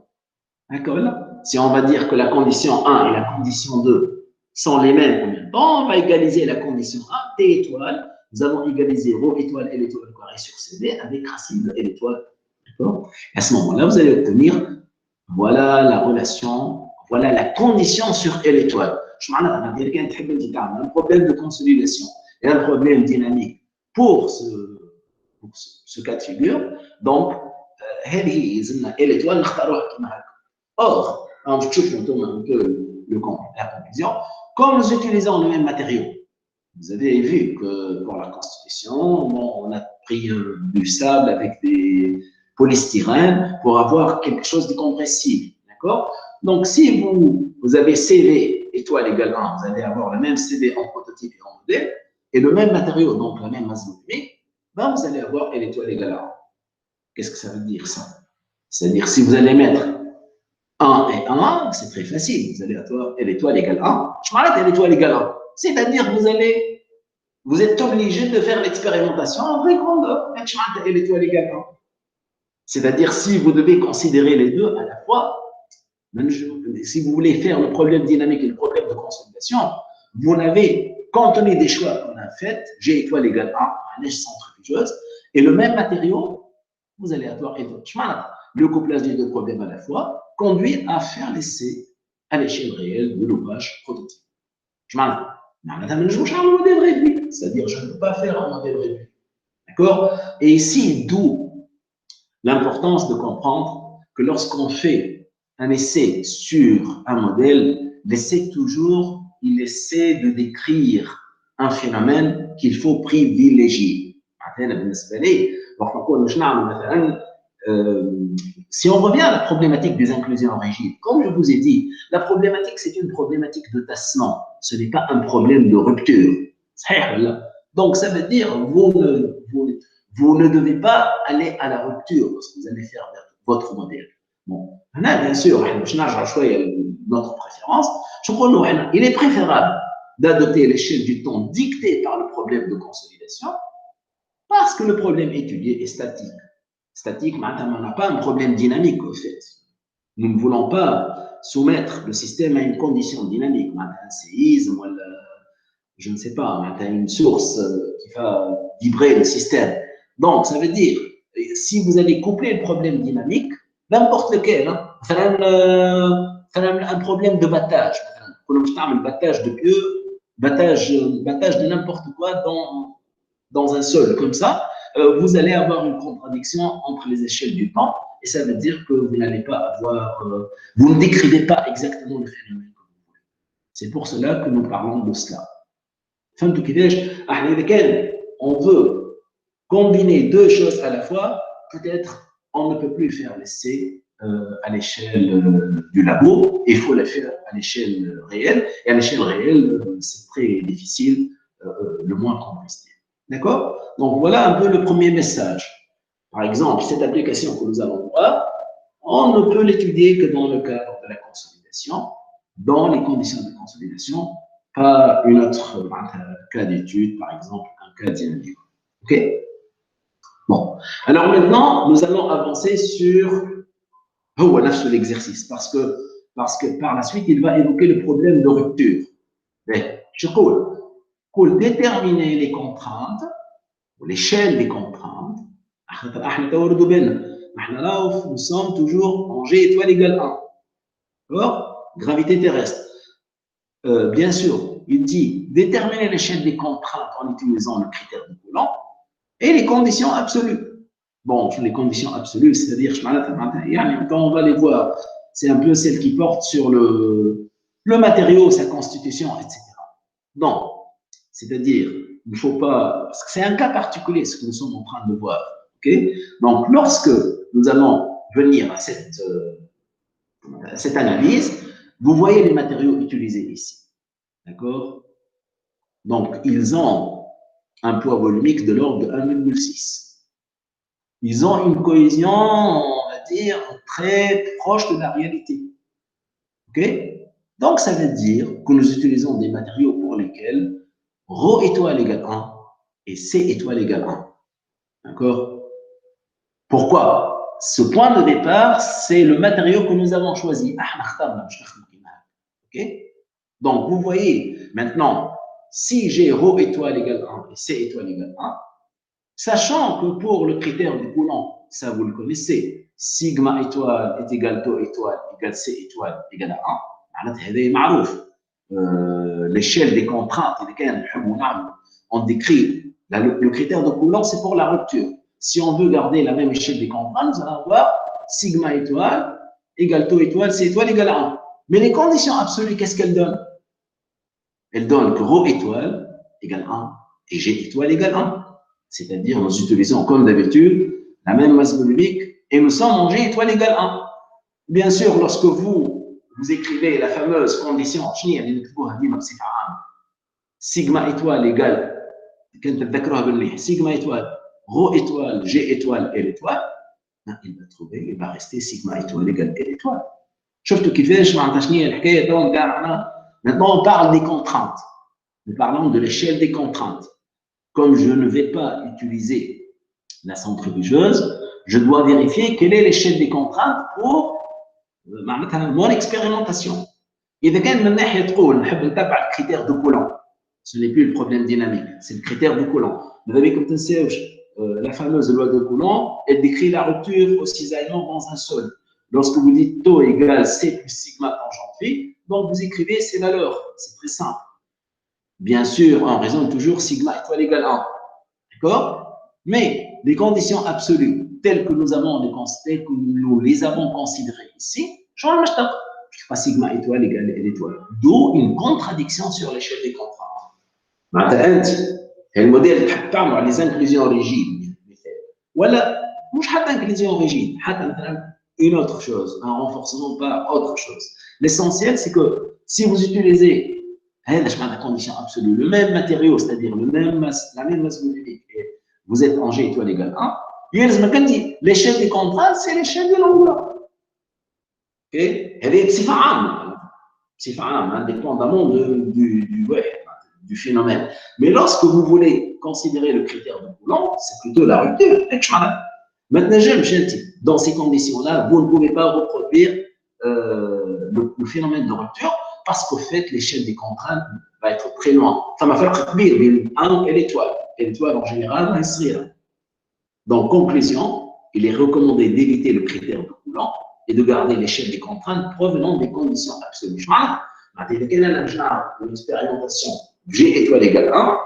D'accord? Si on va dire que la condition 1 et la condition 2 sont les mêmes en même temps, on va égaliser la condition 1, T étoile, nous allons égaliser ρ étoile, L étoile carré sur CD avec racine de L étoile. D'accord? Et à ce moment-là, vous allez obtenir, voilà la relation, voilà la condition sur L étoile. Un problème de consolidation et un problème dynamique pour ce cas de figure. Donc, L étoile, or, on va un peu la conclusion. Comme nous utilisons le même matériau, vous avez vu que pour la constitution, on a pris du sable avec des polystyrènes pour avoir quelque chose de compressible. D'accord? Donc, si vous avez CV étoile égale 1, vous allez avoir le même CV en prototype et en modèle, et le même matériau, donc la même masse volumique, ben vous allez avoir L étoile égale 1. Qu'est-ce que ça veut dire ça? C'est-à-dire, si vous allez mettre 1 et 1, c'est très facile. Vous allez avoir L étoile égale 1. Je m'arrête L étoile égale 1. C'est-à-dire que vous êtes obligé de faire l'expérimentation en vraie grandeur. Je m'arrête L étoile égale 1. C'est-à-dire, si vous devez considérer les deux à la fois, si vous voulez faire le problème dynamique et le problème de consolidation, vous n'avez, compte tenu des choix qu'on a faits, G étoile égale 1, la neige centrifugeuse, et le même matériau, vous allez avoir le couplage des deux problèmes à la fois conduit à faire l'essai à l'échelle réelle de l'ouvrage prototype. C'est-à-dire, je ne peux pas faire un modèle réduit. D'accord? Et ici, d'où l'importance de comprendre que lorsqu'on fait un essai sur un modèle, l'essai toujours, il essaie de décrire un phénomène qu'il faut privilégier. Si on revient à la problématique des inclusions rigides, comme je vous ai dit, la problématique, c'est une problématique de tassement. Ce n'est pas un problème de rupture. Donc, ça veut dire vous ne devez pas aller à la rupture lorsque vous allez faire votre modèle. Bon, là, bien sûr, notre préférence, je crois il est préférable d'adopter l'échelle du temps dictée par le problème de consolidation parce que le problème étudié est statique. Statique, on n'a pas un problème dynamique, au fait. Nous ne voulons pas soumettre le système à une condition dynamique, un séisme, je ne sais pas, une source qui va vibrer le système. Donc, ça veut dire, si vous allez coupler le problème dynamique, n'importe lequel, un problème de battage, un battage de pieux, battage de n'importe quoi dans un sol comme ça, vous allez avoir une contradiction entre les échelles du temps, et ça veut dire que vous n'allez pas avoir, vous ne décrivez pas exactement le phénomène que vous voulez. C'est pour cela que nous parlons de cela. فهمتوا كيفاش؟ احنا اذا كان on veut combiner deux choses à la fois, peut-être on ne peut plus faire l'essai à l'échelle du labo, il faut le faire à l'échelle réelle, et à l'échelle réelle, c'est très difficile, le moins qu'on puisse dire. D'accord? Donc voilà un peu le premier message. Par exemple, cette application que nous allons voir, on ne peut l'étudier que dans le cadre de la consolidation, dans les conditions de consolidation, pas une autre cas d'étude, par exemple un cas dynamique. OK? Bon. Alors maintenant, nous allons avancer sur l'exercice parce que par la suite, il va évoquer le problème de rupture. Je coule déterminer les contraintes, l'échelle des contraintes. Nous sommes toujours en G étoile égale 1. D'accord? Gravité terrestre. Bien sûr, il dit déterminer l'échelle des contraintes en utilisant le critère de Coulomb et les conditions absolues. Bon, les conditions absolues, c'est-à-dire, quand on va les voir, c'est un peu celles qui portent sur le matériau, sa constitution, etc. Donc, c'est-à-dire, il ne faut pas, parce que c'est un cas particulier ce que nous sommes en train de voir. Okay? Donc, lorsque nous allons venir à cette analyse, vous voyez les matériaux utilisés ici. D'accord? Donc, ils ont un poids volumique de l'ordre de 1,6. Ils ont une cohésion, on va dire, très proche de la réalité. OK? Donc, ça veut dire que nous utilisons des matériaux pour lesquels ρ étoile égale 1 et C étoile égale 1. D'accord? Pourquoi? Ce point de départ, c'est le matériau que nous avons choisi. OK? Donc, vous voyez, maintenant, si j'ai ρ étoile égale 1 et C étoile égale 1, sachant que pour le critère du Coulomb, ça vous le connaissez, sigma étoile est égal tau étoile égale C étoile égale à 1, l'échelle des contraintes, on décrit le critère de Coulomb, c'est pour la rupture. Si on veut garder la même échelle des contraintes, nous allons avoir sigma étoile égale tau étoile, C étoile égale à 1. Mais les conditions absolues, qu'est-ce qu'elles donnent? Elles donnent que ρ étoile égale 1 et G étoile égale 1. C'est-à-dire, nous utilisons comme d'habitude la même masse volumique et nous sommes en G étoile égale 1. Bien sûr, lorsque vous écrivez la fameuse condition, sigma étoile égale, sigma étoile, ρ étoile, G étoile, L étoile, il va rester sigma étoile égale L étoile. شفتوا كيفاش معناتها شنو هي الحكايه تو نتاعنا. Maintenant, on parle des contraintes. Nous parlons de l'échelle des contraintes. Comme je ne vais pas utiliser la centrifugeuse, je dois vérifier quelle est l'échelle des contraintes pour mon expérimentation. إذا كان من ناحية تقول نحب نتبع الكريتير دو كولون، ce n'est plus le problème dynamique, c'est le critère de Coulomb. Vous avez comme la fameuse loi de Coulomb, elle décrit la rupture au cisaillement dans un sol. Lorsque vous dites tau égale C plus sigma tangente phi, donc vous écrivez ces valeurs. C'est très simple. Bien sûr, on raisonne toujours sigma étoile égale 1. D'accord? Mais les conditions absolues, telles que nous les avons considérées ici, pas sigma étoile égale L étoile. D'où une contradiction sur l'échelle des contraintes. معناتها انت الموديل تحب تعمل على les inclusions rigides ولا مش حتى inclusion rigide, حتى مثلا une autre chose, un renforcement par autre chose. L'essentiel, c'est que si vous utilisez la condition absolue, le même matériau, c'est-à-dire la même masse volumique, et vous êtes en G étoile égale 1, l'échelle des contraintes, c'est l'échelle de l'angle. Elle est بصفة عامة, indépendamment du phénomène. Mais lorsque vous voulez considérer le critère de Coulomb, c'est plutôt la rupture. Maintenant, dans ces conditions-là, vous ne pouvez pas reproduire le phénomène de rupture parce qu'au fait, l'échelle des contraintes va être très loin. Ça m'a fait rire, mais 1 et l'étoile. Et l'étoile, en général, va se rien. Donc, conclusion, il est recommandé d'éviter le critère de Coulomb et de garder l'échelle des contraintes provenant des conditions absolues. إذا كان نرجع l'expérimentation G étoile égale 1,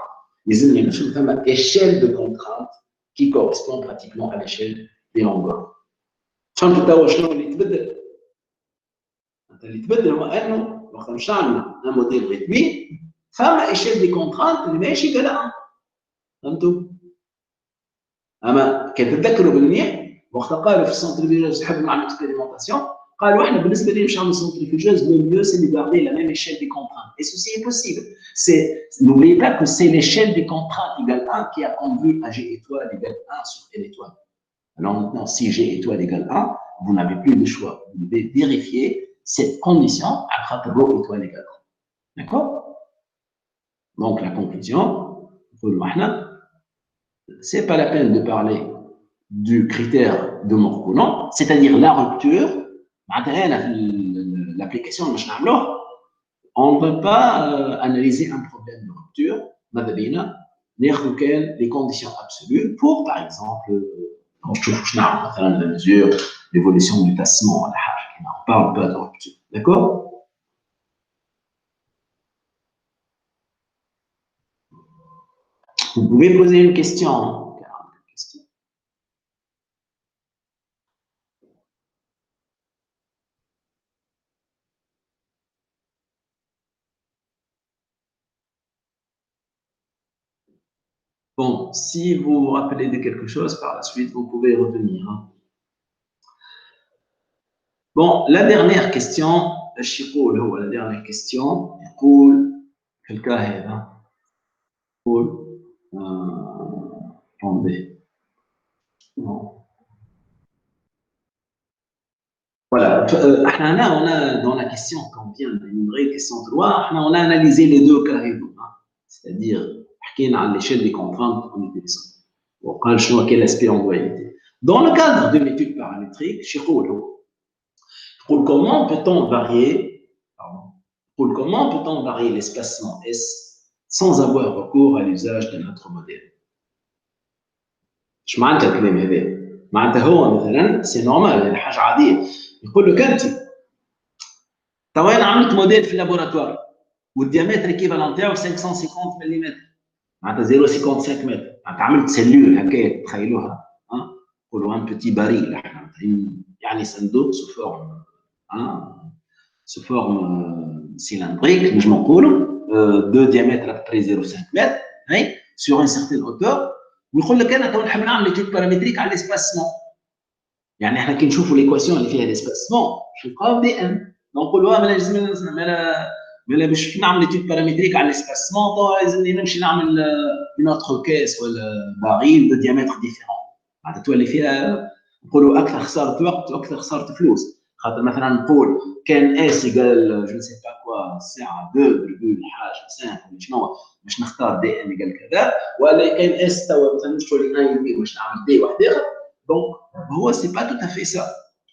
لازم نشوف ثم échelle de contrainte qui correspond pratiquement à l'échelle des longueurs. فهمتوا توا شنو اللي تبدل؟ اللي تبدل هو انه وقت مش عندنا un modèle réduit, فما échelle des contraintes اللي ماشي قال 1. فهمتوا؟ اما كتتذكروا بالمليح وقت قالوا في السنترفيوجز تحبوا مع الاكسبيريمونطاسيون قالوا احنا بالنسبه لي باش نعمل سنترفيوجز لو ميو سي دو غاردي لا ميم échelle des contraintes. Et ceci est possible. N'oubliez pas que c'est l'échelle des contraintes égale 1 qui a conduit à G étoile égale 1 sur L étoile. Alors maintenant, si G étoile égale 1, vous n'avez plus de choix. Vous devez vérifier cette condition à travers rho étoile égale 1. D'accord? Donc la conclusion, c'est pas la peine de parler du critère de Moore-Coulomb, c'est-à-dire la rupture. L'application, on ne peut pas analyser un problème de rupture. Les conditions absolues pour, par exemple, quand je trouve la mesure l'évolution du tassement, on ne parle pas de rupture. D'accord? Vous pouvez poser une question. Bon, si vous vous rappelez de quelque chose, par la suite, vous pouvez revenir. Bon, la dernière question, la dernière question, quelqu'un est là. Attendez. Bon. Voilà, on a dans la question qu'on vient d'énumérer, question 3, on a analysé les deux cas, c'est-à-dire l'échelle des contraintes en utilisant. Bon, quel aspect on doit éviter. Dans le cadre de l'étude paramétrique, comment peut-on varier l'espacement S sans avoir recours à l'usage de notre modèle? ايش معناتها الكلام هذا؟ معناتها هو مثلا سي نورمال يعني حاجه عاديه يقول لك انت توا انا عملت موديل في اللابوراتوار والديامتر ايكيفالون تاعو 550 ملم معناتها 0.55 متر معناتها عملت سيلول هكايا تخيلوها نقولوا ان بوتي باريل يعني صندوق sous forme cylindrique نجم نقولوا de diamètre à peu près 0.5 mètre sur une certaine hauteur ويقول لك انا تو نحب نعمل ايتود بارامتريك على الاسباسمون يعني احنا كي نشوفوا ليكواسيون اللي فيها الاسباسمون نلقاو دي ان نقولوا ما لازم مالا باش نعمل ايتود بارامتريك على الاسباسمون لازمني نمشي نعمل نوتر كيس ولا باريل دو ديامتر ديفيرون معناتها تولي فيها نقولوا اكثر خساره وقت واكثر خساره فلوس خاطر مثلا نقول كان اس يقال جو سي با كوا الساعه 2.5 ولا شنو باش نختار دي ان يقال كذا ولا كان اس توا مثلا نمشوا لي باش نعمل دي واحد اخر دونك هو سي با توت افي سا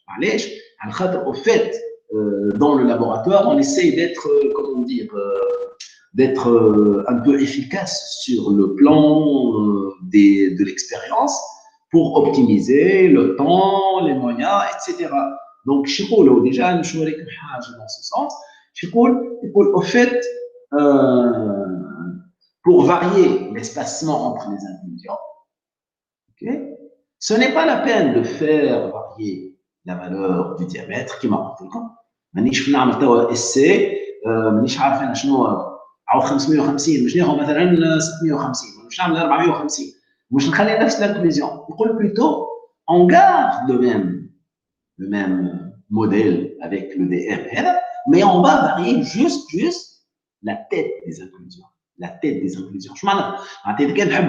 علاش على خاطر او فيت dans le laboratoire on essaye d'être comment dire d'être un peu efficace sur le plan de l'expérience pour optimiser le temps les moyens etc. Donc يقولوا déjà نشوريكم حاجه dans ce sens يقول au fait pour varier l'espacement entre les inclusions. Okay? Ce n'est pas la peine de faire varier la valeur du diamètre qui m'a قلت لكم مانيش نعمل توا اسي مانيش عارف انا شنو عاود 550 مش ناخذ مثلا 650 مش نعمل 450 مش نخلي نفس l'inclusion يقول plutôt on garde le même modèle avec le DM mais on va varier juste la tête des inclusions. La tête des inclusions. Je m'en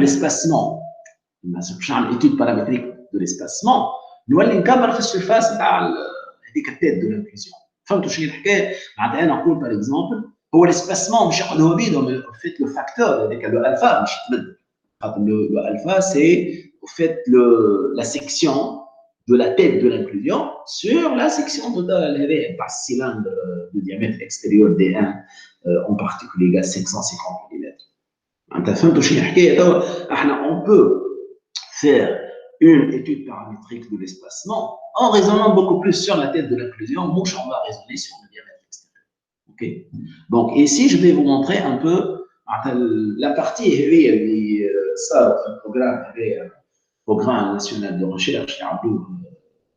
l'espacement. Je vais étude paramétrique de l'espacement. Nous allons couvrir la surface de la tête de l'inclusion. فهمتوا شنو الحكايه؟ معناتها انا نقول par exemple هو l'espacement مش يقعد هو بيدو mais au fait le facteur هذاك le alpha مش يتمد. خاطر le alpha c'est au fait la section de la tête de l'inclusion sur la section totale par cylindre de diamètre extérieur D1 en particulier égale 550 mm. انت فهمتوا شنو الحكايه توا احنا on peut faire une étude paramétrique de l'espacement en raisonnant beaucoup plus sur la tête de l'inclusion mouche on va raisonner sur le diamètre extérieur. OK. Donc ici je vais vous montrer un peu la partie اللي صار في programme national de recherche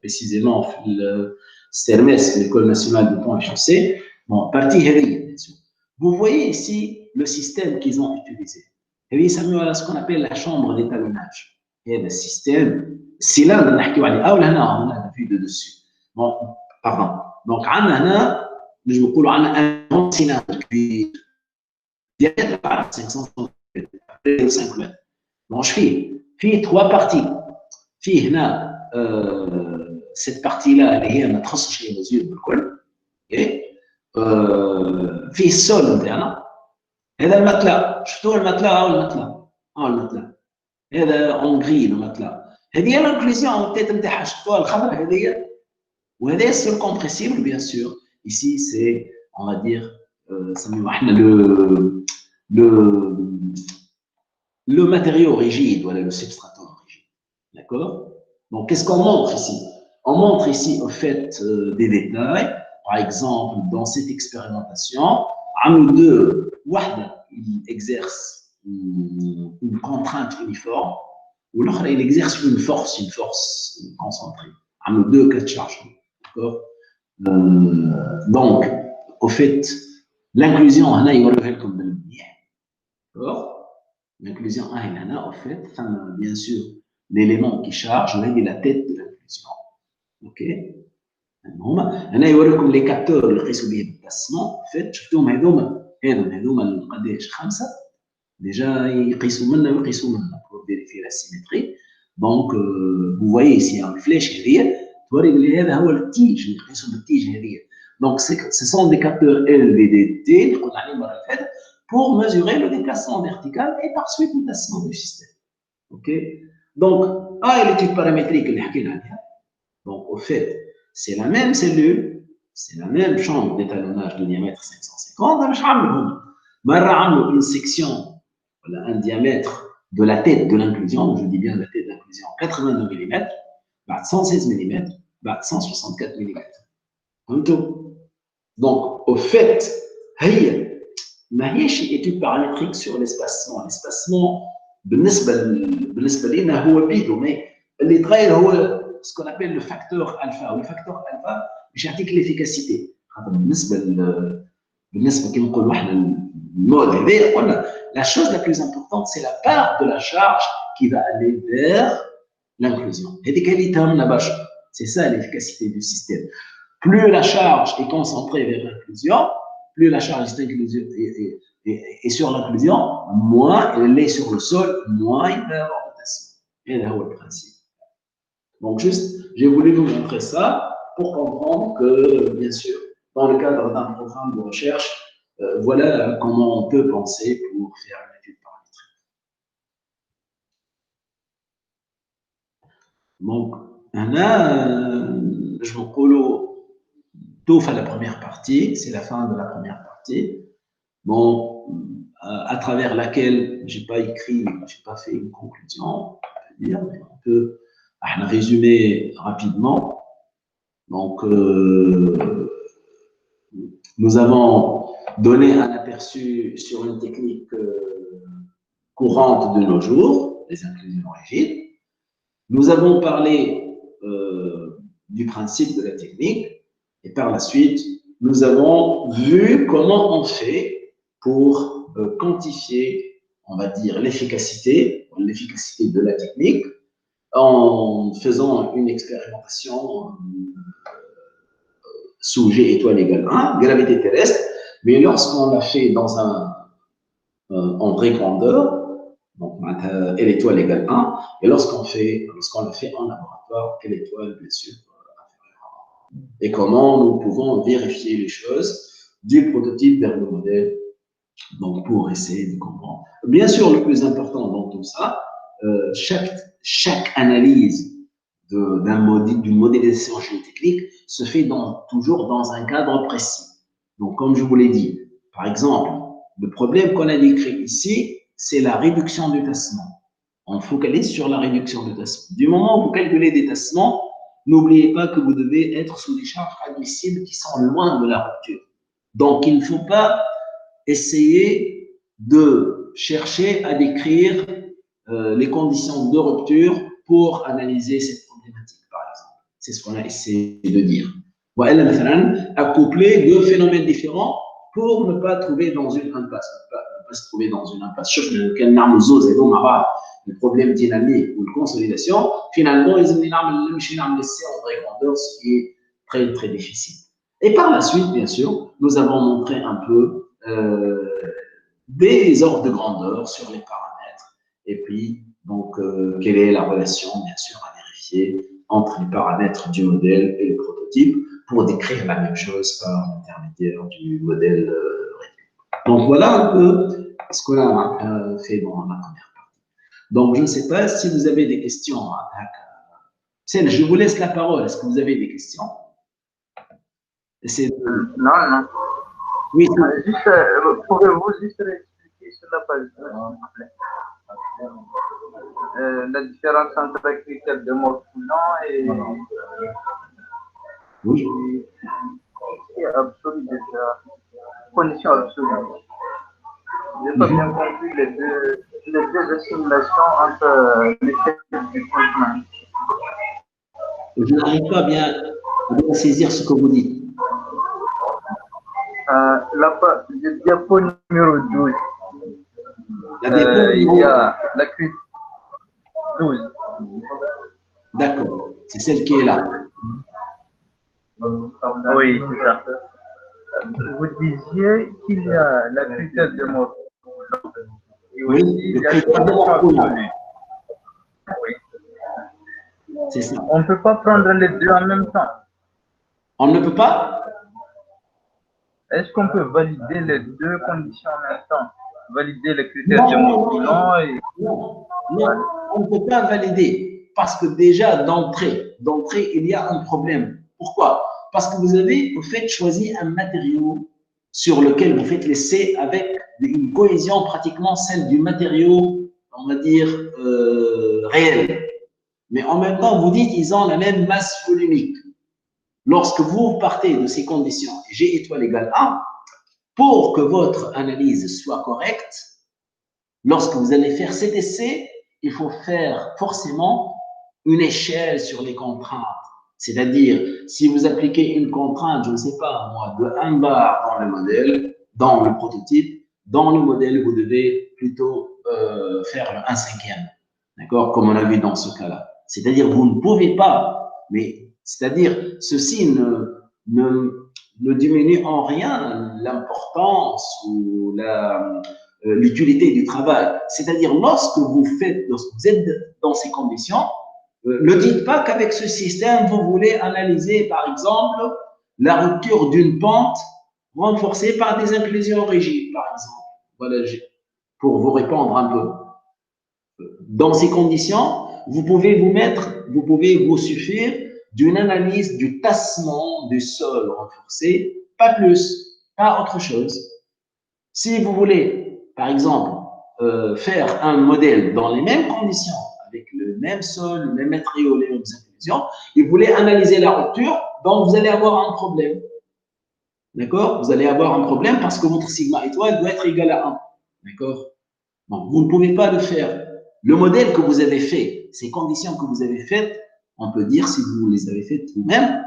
précisément le CERMES l'école nationale de pont et chaussée bon partie bien sûr. Vous voyez ici le système qu'ils ont utilisé. Et ils s'amusent à ce qu'on appelle la chambre d'étalonnage. Et le système, cylindre, on a vu de dessus. Bon, pardon. Donc, on a un grand cylindre qui est 500 mètres. Donc, فيه trois parties. فيه هنا cette partie-là اللي هي ما تخصش لي مزيود بالكل. فيه السول نتاعنا. هذا المتلا، شفتوا المتلا؟ المتلا. هذا اونغري المتلا. هذه هي الانكلوزيون نتاعها، شفتوها الخضراء هذه. وهذا سير كومبريسيبل بيان سور. Ici, c'est, on va dire, le matériau rigide, voilà, le substratum rigide. D'accord? Donc, qu'est-ce qu'on montre ici? On montre ici, au fait, des détails. Par exemple, dans cette expérimentation, il exerce une contrainte uniforme, ou l'autre, il exerce une force concentrée. Deux cas de charge. D'accord? Donc, au fait, l'inclusion, d'accord? L'inclusion, au fait, bien sûr, l'élément qui charge, c'est la tête de l'inclusion. Ok? هنا يوريكم لي كابتور اللي قيسوا به البلاسمون. فات شفتوهم هذوما قداش؟ 5 ديجا يقيسوا منا ويقيسوا منا pour vérifier la symétrie. Donc vous voyez ici الفلاش هذه توري بلي هذا هو التيج اللي يقيسوا بالتيج هذه. Donc ce sont des capteurs LVDT اللي قلنا عليهم المره اللي فاتت pour mesurer le déplacement vertical et par suite le déplacement du système. Ok? Donc l'étude paramétrique اللي حكينا عليها. Donc au fait, c'est la même cellule, c'est la même chambre d'étalonnage de diamètre 550. باش عملوا مرة عملوا une section, voilà, un diamètre de la tête de l'inclusion, je dis bien la tête de l'inclusion, 82 mm, 116 mm, 164 mm. Donc au fait, ما هيش étude paramétrique sur l'espacement. L'espacement بالنسبة لنا هو بيدو، mais اللي تغير هو ce qu'on appelle le facteur alpha. Le facteur alpha باش يعطيك l'efficacité. بالنسبة كي نقولوا احنا المود هذا قلنا la chose la plus importante c'est la part de la charge qui va aller vers l'inclusion. هذيك اللي تهمنا برشا. C'est ça l'efficacité du système. Plus la charge est concentrée vers l'inclusion, plus la charge est sur l'inclusion, moins elle est sur le sol, moins il va y avoir de rotation. Et là, c'est le principe. Donc, juste, j'ai voulu vous montrer ça pour comprendre que, bien sûr, dans le cadre d'un programme de recherche, voilà comment on peut penser pour faire une étude paramétrique. Donc, là, je vous colle tout à la première partie, c'est la fin de la première partie. Bon, à travers laquelle j'ai pas fait une conclusion, on peut dire, mais on peut résumer rapidement. Donc, nous avons donné un aperçu sur une technique courante de nos jours, les inclusions rigides. Nous avons parlé du principe de la technique et par la suite, nous avons vu comment on fait pour quantifier, on va dire, l'efficacité de la technique en faisant une expérimentation sous G étoile égale 1, gravité terrestre, mais lorsqu'on l'a fait en vraie grandeur, donc L étoile égale 1, et lorsqu'on l'a fait en laboratoire, L étoile, bien sûr, et comment nous pouvons vérifier les choses du prototype vers le modèle, donc pour essayer de comprendre. Bien sûr, le plus important dans tout ça, chaque analyse d'une modélisation géotechnique se fait toujours dans un cadre précis. Donc, comme je vous l'ai dit, par exemple, le problème qu'on a décrit ici, c'est la réduction du tassement. On focalise sur la réduction du tassement. Du moment où vous calculez des tassements, n'oubliez pas que vous devez être sous des charges admissibles qui sont loin de la rupture. Donc, il ne faut pas essayer de chercher à décrire les conditions de rupture pour analyser cette problématique, par exemple. C'est ce qu'on a essayé de dire. Voilà, maintenant, accoupler deux phénomènes différents pour ne pas trouver dans une impasse, ne pas se trouver dans une impasse. Quelle arme zose et donc le problème dynamique ou de consolidation, finalement, ils ont une arme laissée en vraie grandeur, ce qui est très, très difficile. Et par la suite, bien sûr, nous avons montré un peu des ordres de grandeur sur les paramètres. Et puis, donc, quelle est la relation, bien sûr, à vérifier entre les paramètres du modèle et le prototype pour décrire la même chose par l'intermédiaire du modèle réduit. Donc, voilà un peu ce qu'on a fait dans la première partie. Donc, je ne sais pas si vous avez des questions. Je vous laisse la parole. Est-ce que vous avez des questions? Non, non. Oui. Juste, pouvez-vous juste expliquer sur la page, s'il vous plaît, la différence entre les critères de mort et Oui. Et absolue déjà, condition absolue. Je n'ai pas bien compris les deux assimilations entre les termes du changement. Je n'arrive pas bien à saisir ce que vous dites. Le diapo numéro 12. Il y a la crise 12. D'accord, c'est celle qui est là. Oui, c'est ça. Vous disiez qu'il y a la critère de mort. Oui, le critère de mort. Oui. C'est ça. On ne peut pas prendre les deux en même temps. On ne peut pas? Est-ce qu'on peut valider les deux conditions en même temps? Valider les critères de mort et... Non, on ne peut pas valider parce que déjà d'entrée, il y a un problème. Pourquoi? Parce que vous avez, choisi un matériau sur lequel vous faites l'essai avec une cohésion pratiquement celle du matériau, on va dire, réel. Mais en même temps, vous dites qu'ils ont la même masse volumique. Lorsque vous partez de ces conditions, G étoile égale 1, pour que votre analyse soit correcte, lorsque vous allez faire cet essai, il faut faire forcément une échelle sur les contraintes. C'est-à-dire, si vous appliquez une contrainte, je ne sais pas moi, de 1 bar dans le modèle, dans le prototype, dans le modèle, vous devez plutôt faire le 1/5. D'accord? Comme on a vu dans ce cas-là. C'est-à-dire, vous ne pouvez pas, mais c'est-à-dire, ceci ne diminue en rien l'importance ou l'utilité du travail. C'est-à-dire, lorsque vous êtes dans ces conditions, ne dites pas qu'avec ce système, vous voulez analyser, par exemple, la rupture d'une pente renforcée par des inclusions rigides, par exemple. Voilà, pour vous répondre un peu. Dans ces conditions, vous pouvez vous suffire d'une analyse du tassement du sol renforcé, pas plus, pas autre chose. Si vous voulez, par exemple, faire un modèle dans les mêmes conditions, avec le même sol, le même matériau, les mêmes inclusions, et vous voulez analyser la rupture, donc vous allez avoir un problème. D'accord? Vous allez avoir un problème parce que votre sigma étoile doit être égal à 1. D'accord? Donc, vous ne pouvez pas le faire. Le modèle que vous avez fait, ces conditions que vous avez faites, on peut dire, si vous les avez faites vous-même,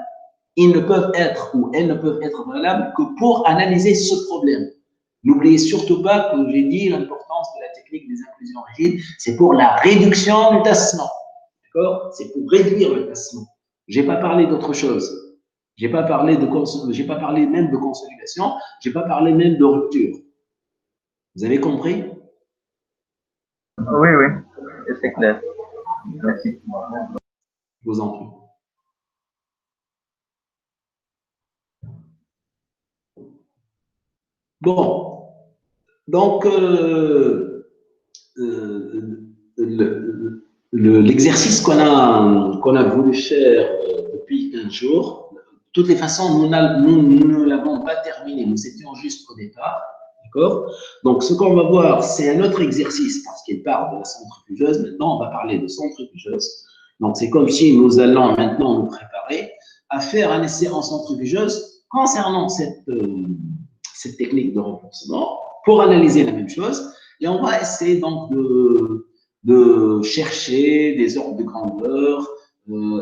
ils ne peuvent être ou elles ne peuvent être valables que pour analyser ce problème. N'oubliez surtout pas que j'ai dit l'importance de la technique des inclusions rigides, c'est pour la réduction du tassement. D'accord? C'est pour réduire le tassement. Je n'ai pas parlé d'autre chose. Je n'ai pas parlé même de consolidation, je n'ai pas parlé même de rupture. Vous avez compris? Oui, c'est clair. Merci. Je vous en prie. Bon, donc l'exercice qu'on a voulu faire depuis 15 jours, de toutes les façons, nous ne l'avons pas terminé, nous étions juste au départ, d'accord? Donc, ce qu'on va voir, c'est un autre exercice, parce qu'il part de la centrifugeuse. Maintenant, on va parler de centrifugeuse. Donc, c'est comme si nous allons maintenant nous préparer à faire un essai en centrifugeuse concernant cette technique de renforcement pour analyser la même chose. Et on va essayer donc de chercher des ordres de grandeur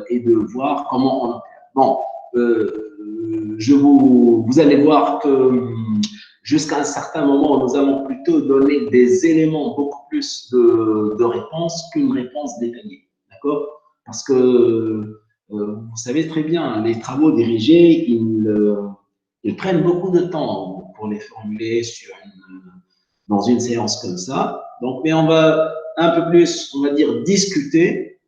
et de voir comment on opère. Bon, vous allez voir que Jusqu'à un certain moment, nous allons plutôt donner des éléments beaucoup plus de réponses qu'une réponse détaillée. D'accord? Parce que vous savez très bien, les travaux dirigés, ils prennent beaucoup de temps pour les formuler dans une séance comme ça. Donc, mais on va un peu plus, on va dire, discuter.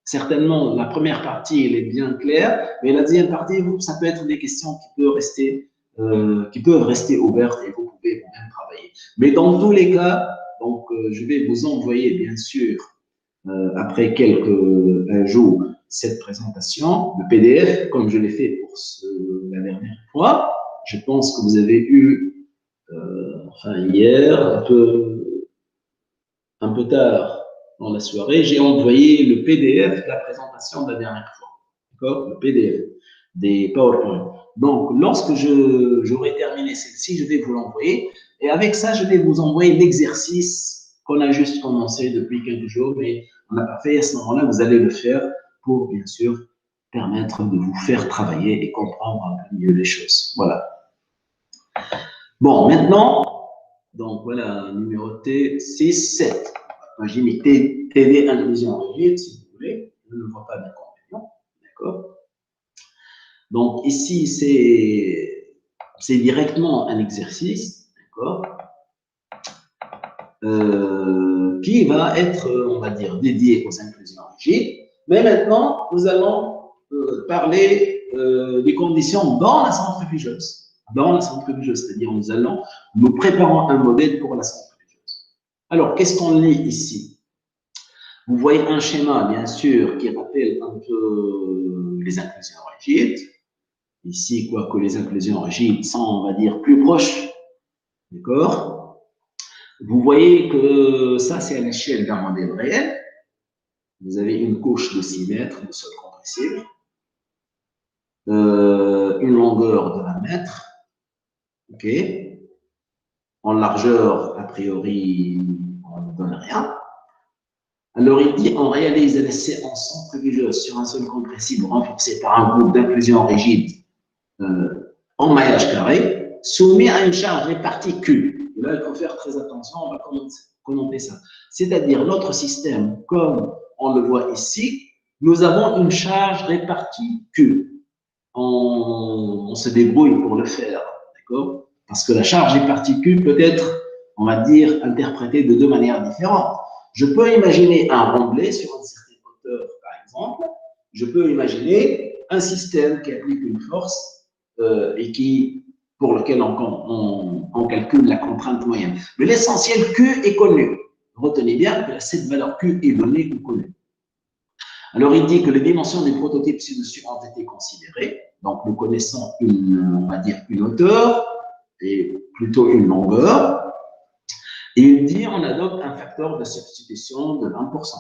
Certainement, la première partie, elle est bien claire, mais la deuxième partie, ça peut être des questions qui peuvent rester ouvertes et vous pouvez vous-même travailler. Mais dans tous les cas, donc, je vais vous envoyer, bien sûr, après quelques jours, cette présentation, le PDF, comme je l'ai fait pour la dernière fois. Je pense que vous avez eu, hier, un peu tard dans la soirée, j'ai envoyé le PDF de la présentation de la dernière fois. D'accord? Le PDF des PowerPoint. Donc, lorsque j'aurai terminé celle-ci, je vais vous l'envoyer. Et avec ça, je vais vous envoyer l'exercice qu'on a juste commencé depuis quelques jours, mais on n'a pas fait. À ce moment-là, vous allez le faire pour, bien sûr, permettre de vous faire travailler et comprendre un peu mieux les choses. Voilà. Bon, maintenant, donc voilà, numéroté 6, 7. J'ai mis TD inclusion rigide, si vous voulez. Je ne vois pas d'inconvénient. D'accord? Donc, ici, c'est directement un exercice, d'accord, qui va être, on va dire, dédié aux inclusions rigides. Mais maintenant, nous allons parler des conditions dans la centrifugeuse. Dans la centrifugeuse, c'est-à-dire nous préparons un modèle pour la centrifugeuse. Alors, qu'est-ce qu'on lit ici? Vous voyez un schéma, bien sûr, qui rappelle un peu les inclusions rigides. Ici, quoique les inclusions rigides sont, on va dire, plus proches. D'accord? Vous voyez que ça, c'est à l'échelle d'un modèle réel. Vous avez une couche de 6 mètres de sol compressible, une longueur de 20 mètres. OK? En largeur, a priori, on ne donne rien. Alors, il dit, on réalise un essai en centrifugeuse sur un sol compressible renforcé par un groupe d'inclusion rigide en maillage carré, soumis à une charge répartie Q. Et là, il faut faire très attention, on va commenter ça. C'est-à-dire, notre système, comme on le voit ici, nous avons une charge répartie Q. On se débrouille pour le faire, d'accord? Parce que la charge répartie Q peut être, on va dire, interprétée de deux manières différentes. Je peux imaginer un remblai sur une certaine hauteur, par exemple. Je peux imaginer un système qui applique une force et pour lequel on calcule la contrainte moyenne. Mais l'essentiel Q est connu. Retenez bien que cette valeur Q est donnée ou connue. Alors, il dit que les dimensions des prototypes ci-dessus ont été considérées. Donc, nous connaissons on va dire, une hauteur et plutôt une longueur. Et il dit on adopte un facteur de substitution de 20%.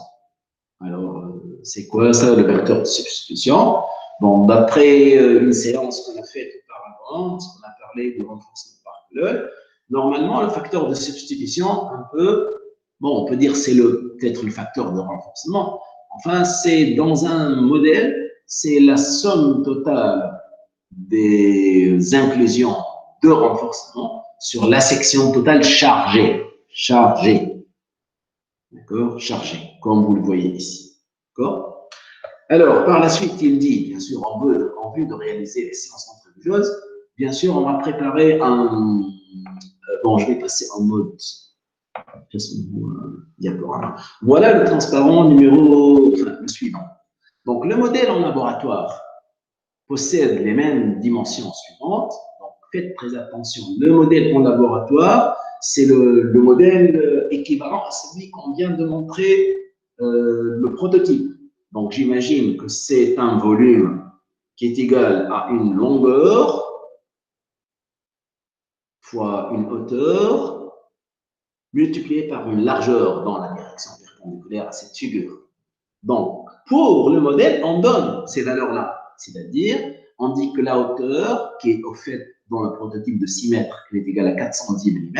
Alors, c'est quoi ça, le facteur de substitution? Bon, d'après une séance qu'on a faite auparavant, on a parlé du renforcement par couleur, normalement, le facteur de substitution, on peut dire c'est peut-être le facteur de renforcement. Enfin, c'est dans un modèle, c'est la somme totale des inclusions de renforcement sur la section totale chargée. Chargée. D'accord? Chargée, comme vous le voyez ici. D'accord? Alors, par la suite, il dit, bien sûr, en vue de réaliser les séances centrifugeuses, bien sûr, on va préparer je vais passer en mode diaporama. Voilà le transparent le suivant. Donc, le modèle en laboratoire possède les mêmes dimensions suivantes. Donc, faites très attention. Le modèle en laboratoire, c'est le modèle équivalent à celui qu'on vient de montrer, le prototype. Donc, j'imagine que c'est un volume qui est égal à une longueur fois une hauteur multiplié par une largeur dans la direction perpendiculaire à cette figure. Donc, pour le modèle, on donne ces valeurs-là. C'est-à-dire, on dit que la hauteur, qui est au fait dans le prototype de 6 mètres, elle est égale à 410 mm.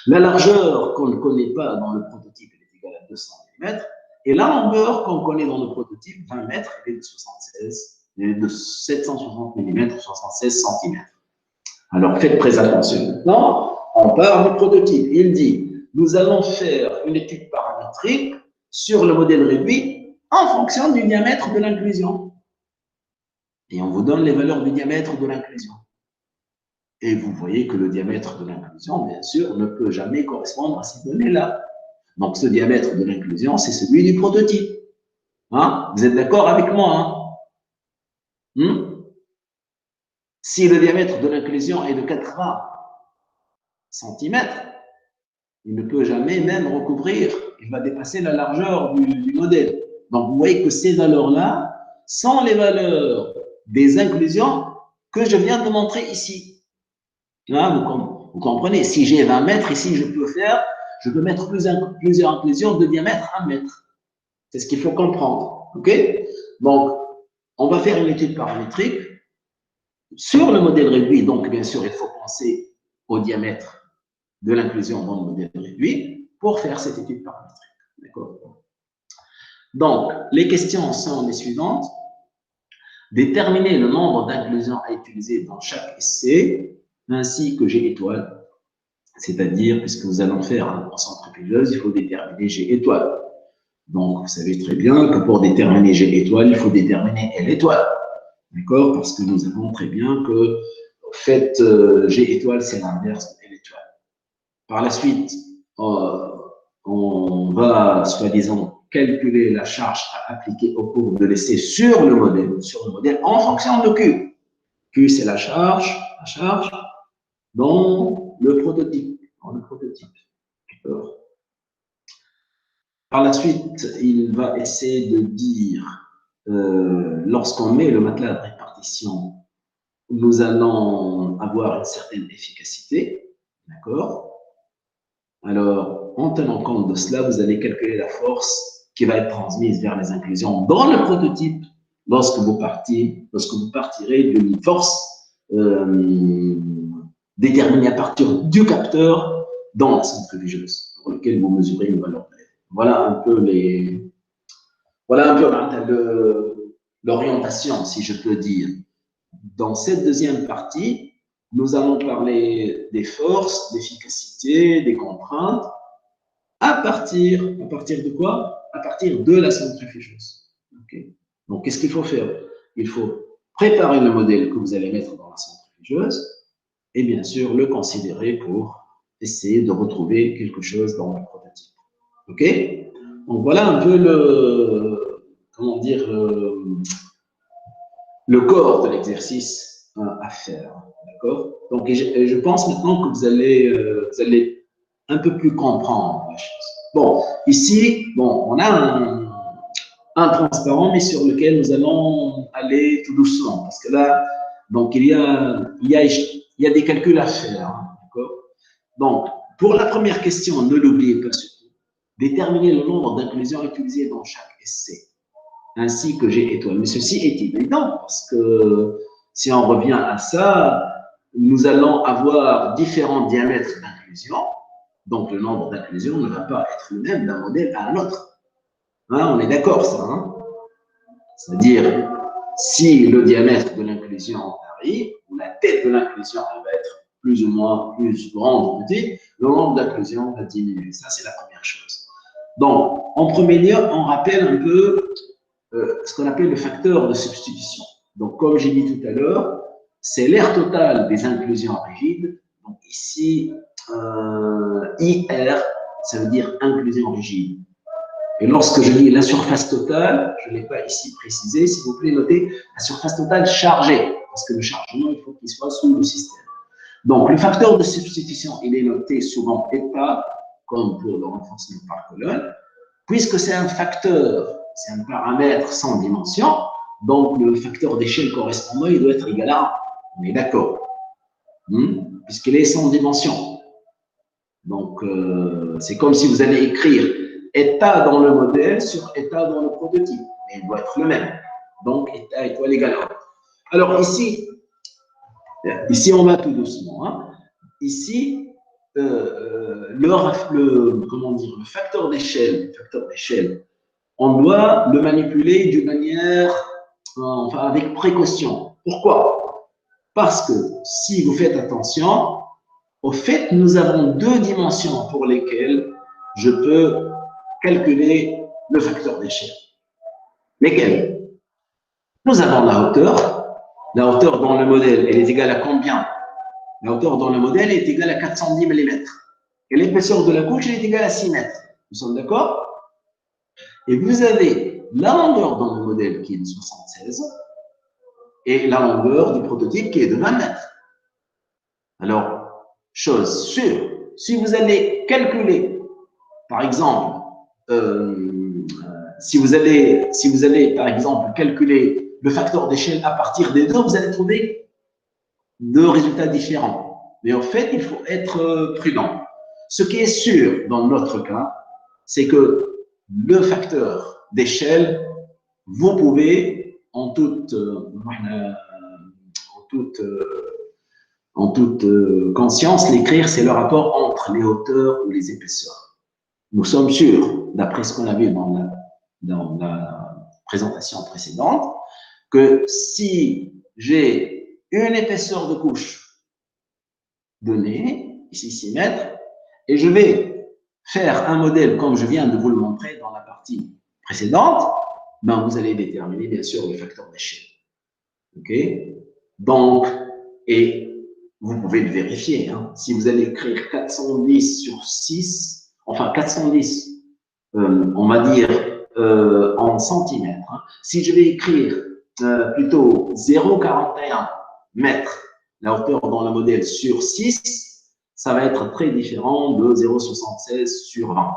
La largeur qu'on ne connaît pas dans le prototype, elle est égale à 200 mm. Et la longueur qu'on connaît dans le prototype, 20 mètres, elle est de 760 mm, 76 cm. Alors, faites très attention. Maintenant, on part du prototype. Il dit, nous allons faire une étude paramétrique sur le modèle réduit en fonction du diamètre de l'inclusion. Et on vous donne les valeurs du diamètre de l'inclusion. Et vous voyez que le diamètre de l'inclusion, bien sûr, ne peut jamais correspondre à ces données-là. Donc, ce diamètre de l'inclusion, c'est celui du prototype. Hein? Vous êtes d'accord avec moi? Si le diamètre de l'inclusion est de 80 cm, il ne peut jamais même recouvrir, il va dépasser la largeur du modèle. Donc, vous voyez que ces valeurs-là sont les valeurs des inclusions que je viens de montrer ici. Là, vous comprenez, si j'ai 20 mètres, ici, je peux mettre plusieurs inclusions de diamètre 1 mètre. C'est ce qu'il faut comprendre. OK? Donc, on va faire une étude paramétrique sur le modèle réduit. Donc, bien sûr, il faut penser au diamètre de l'inclusion dans le modèle réduit pour faire cette étude paramétrique. D'accord? Donc, les questions sont les suivantes. Déterminer le nombre d'inclusions à utiliser dans chaque essai, ainsi que G étoile. C'est-à-dire, puisque nous allons faire un centrifugeuse, il faut déterminer G étoile. Donc, vous savez très bien que pour déterminer G étoile, il faut déterminer L étoile. D'accord? Parce que nous savons très bien que, en fait, G étoile, c'est l'inverse de L étoile. Par la suite, on va, soi-disant, calculer la charge à appliquer au cours de l'essai sur le modèle en fonction de Q. Q, c'est la charge dans le prototype. Par la suite, il va essayer de dire, lorsqu'on met le matelas de répartition, nous allons avoir une certaine efficacité, d'accord? Alors, en tenant compte de cela, vous allez calculer la force qui va être transmise vers les inclusions dans le prototype lorsque vous partirez d'une force déterminée à partir du capteur dans la centrifugeuse pour lequel vous mesurez une valeur d'F. Voilà un peu l'orientation, si je peux dire. Dans cette deuxième partie, nous allons parler des forces, d'efficacité, des contraintes, à partir de quoi? À partir de la centrifugeuse. Okay. Donc, qu'est-ce qu'il faut faire? Il faut préparer le modèle que vous allez mettre dans la centrifugeuse et bien sûr le considérer pour essayer de retrouver quelque chose dans le prototype. OK? Donc, voilà un peu le corps de l'exercice à faire. D'accord? Donc, je pense maintenant que vous allez un peu plus comprendre la chose. Bon, ici, on a un transparent, mais sur lequel nous allons aller tout doucement. Parce que là, donc, il y a des calculs à faire. D'accord? Donc, pour la première question, ne l'oubliez pas surtout. Déterminer le nombre d'inclusions utilisées dans chaque essai, ainsi que G étoile. Mais ceci est évident parce que si on revient à ça, nous allons avoir différents diamètres d'inclusion. Donc, le nombre d'inclusions ne va pas être le même d'un modèle à un autre. Hein, on est d'accord, ça. Hein? C'est-à-dire, si le diamètre de l'inclusion varie, ou la tête de l'inclusion va être plus ou moins plus grande ou petite, le nombre d'inclusions va diminuer. Ça, c'est la première chose. Donc, en premier lieu, on rappelle un peu ce qu'on appelle le facteur de substitution. Donc, comme j'ai dit tout à l'heure, c'est l'aire totale des inclusions rigides. Donc, ici, IR, ça veut dire inclusion rigide. Et lorsque je dis la surface totale, je ne l'ai pas ici précisé, s'il vous plaît, notez la surface totale chargée, parce que le chargement, il faut qu'il soit sous le système. Donc, le facteur de substitution, il est noté souvent état, comme pour le renforcement par colonne, puisque c'est un facteur, c'est un paramètre sans dimension, donc le facteur d'échelle correspondant, il doit être égal à 1. On est d'accord, puisqu'il est sans dimension. Donc, c'est comme si vous allez écrire état dans le modèle sur état dans le prototype, mais il doit être le même. Donc, état étoile égal à 1. Alors, ici, on va tout doucement. Hein. Ici, le facteur d'échelle, on doit le manipuler d'une manière, avec précaution. Pourquoi? Parce que si vous faites attention, au fait, nous avons deux dimensions pour lesquelles je peux calculer le facteur d'échelle. Lesquelles? Nous avons la hauteur. La hauteur dans le modèle, elle est égale à combien? La hauteur dans le modèle est égale à 410 mm. Et l'épaisseur de la couche, elle est égale à 6 mètres. Nous sommes d'accord? Et vous avez la longueur dans le modèle qui est de 76 et la longueur du prototype qui est de 20 mètres. Alors, chose sûre, si vous allez calculer, par exemple, si vous allez, par exemple, calculer le facteur d'échelle à partir des deux, vous allez trouver deux résultats différents. Mais en fait, il faut être prudent. Ce qui est sûr dans notre cas, c'est que le facteur d'échelle, vous pouvez en toute conscience l'écrire, c'est le rapport entre les hauteurs ou les épaisseurs. Nous sommes sûrs, d'après ce qu'on a vu dans la présentation précédente, que si j'ai une épaisseur de couche donnée, ici 6 mètres, et je vais faire un modèle comme je viens de vous le montrer dans la partie précédente, ben vous allez déterminer bien sûr le facteur d'échelle. OK? Donc, et vous pouvez le vérifier. Hein. Si vous allez écrire 410 sur 6, enfin 410, on va dire en centimètres. Hein. Si je vais écrire plutôt 0,41 mètres, la hauteur dans le modèle sur 6, ça va être très différent de 0,76 sur 20.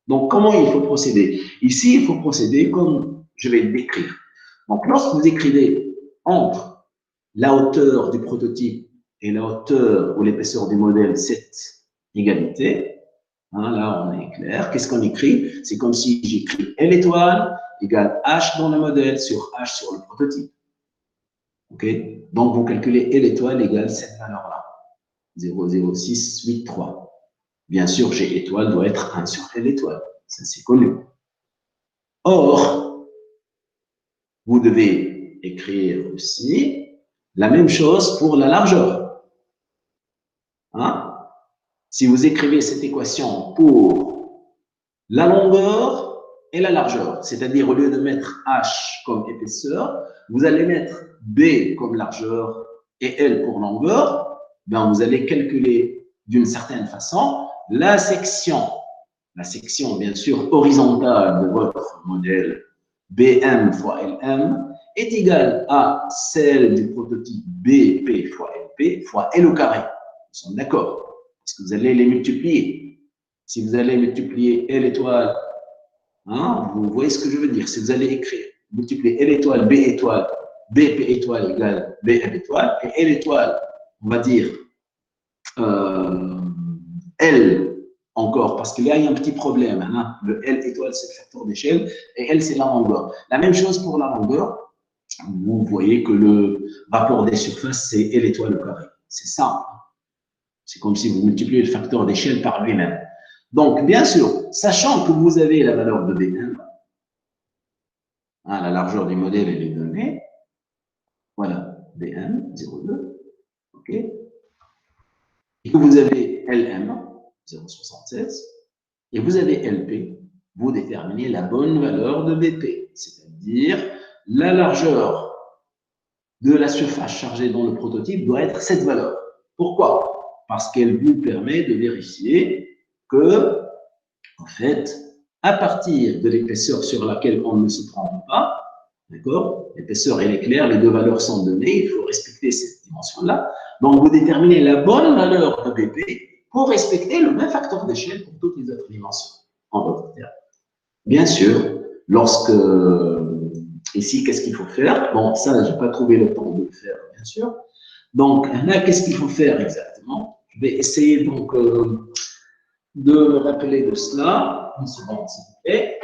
Donc, comment il faut procéder? Ici, il faut procéder comme je vais le décrire. Donc, lorsque vous écrivez entre la hauteur du prototype et la hauteur ou l'épaisseur du modèle, cette égalité, hein, là, on est clair. Qu'est-ce qu'on écrit? C'est comme si j'écris L étoile égale H dans le modèle sur H sur le prototype. OK? Donc, vous calculez L étoile égale cette valeur-là. 0,0683. Bien sûr, G étoile doit être 1 sur L étoile. Ça, c'est connu. Or, vous devez écrire aussi la même chose pour la largeur. Hein? Si vous écrivez cette équation pour la longueur et la largeur, c'est-à-dire au lieu de mettre H comme épaisseur, vous allez mettre B comme largeur et L pour longueur, ben vous allez calculer d'une certaine façon la section bien sûr horizontale de votre modèle BM fois LM est égale à celle du prototype BP fois LP fois L au carré. Nous sommes d'accord? Parce que vous allez les multiplier. Si vous allez multiplier L étoile, hein, vous voyez ce que je veux dire. Si vous allez écrire, multiplier L étoile, B étoile, BP étoile égale BM étoile, et L étoile, on va dire L encore, parce qu'il y a un petit problème. Hein. Le L étoile, c'est le facteur d'échelle, et L, c'est la longueur. La même chose pour la longueur. Vous voyez que le rapport des surfaces, c'est L étoile au carré. C'est ça. C'est comme si vous multipliez le facteur d'échelle par lui-même. Donc, bien sûr, sachant que vous avez la valeur de Bn, hein, la largeur du modèle, elle est donnée. Voilà, Bn, 0,2. OK. Et que vous avez Lm, 0,76, et vous avez LP, vous déterminez la bonne valeur de BP, c'est-à-dire la largeur de la surface chargée dans le prototype doit être cette valeur. Pourquoi? Parce qu'elle vous permet de vérifier que, en fait, à partir de l'épaisseur sur laquelle on ne se trompe pas, d'accord? L'épaisseur, elle est claire, les deux valeurs sont données, il faut respecter cette dimension-là. Donc, vous déterminez la bonne valeur de BP pour respecter le même facteur d'échelle pour toutes les autres dimensions, en d'autres termes. Bien sûr, lorsque, ici, qu'est-ce qu'il faut faire? Bon, ça, je n'ai pas trouvé le temps de le faire, bien sûr. Donc, là, qu'est-ce qu'il faut faire exactement? Je vais essayer donc de me rappeler de cela. Une seconde, s'il vous plaît.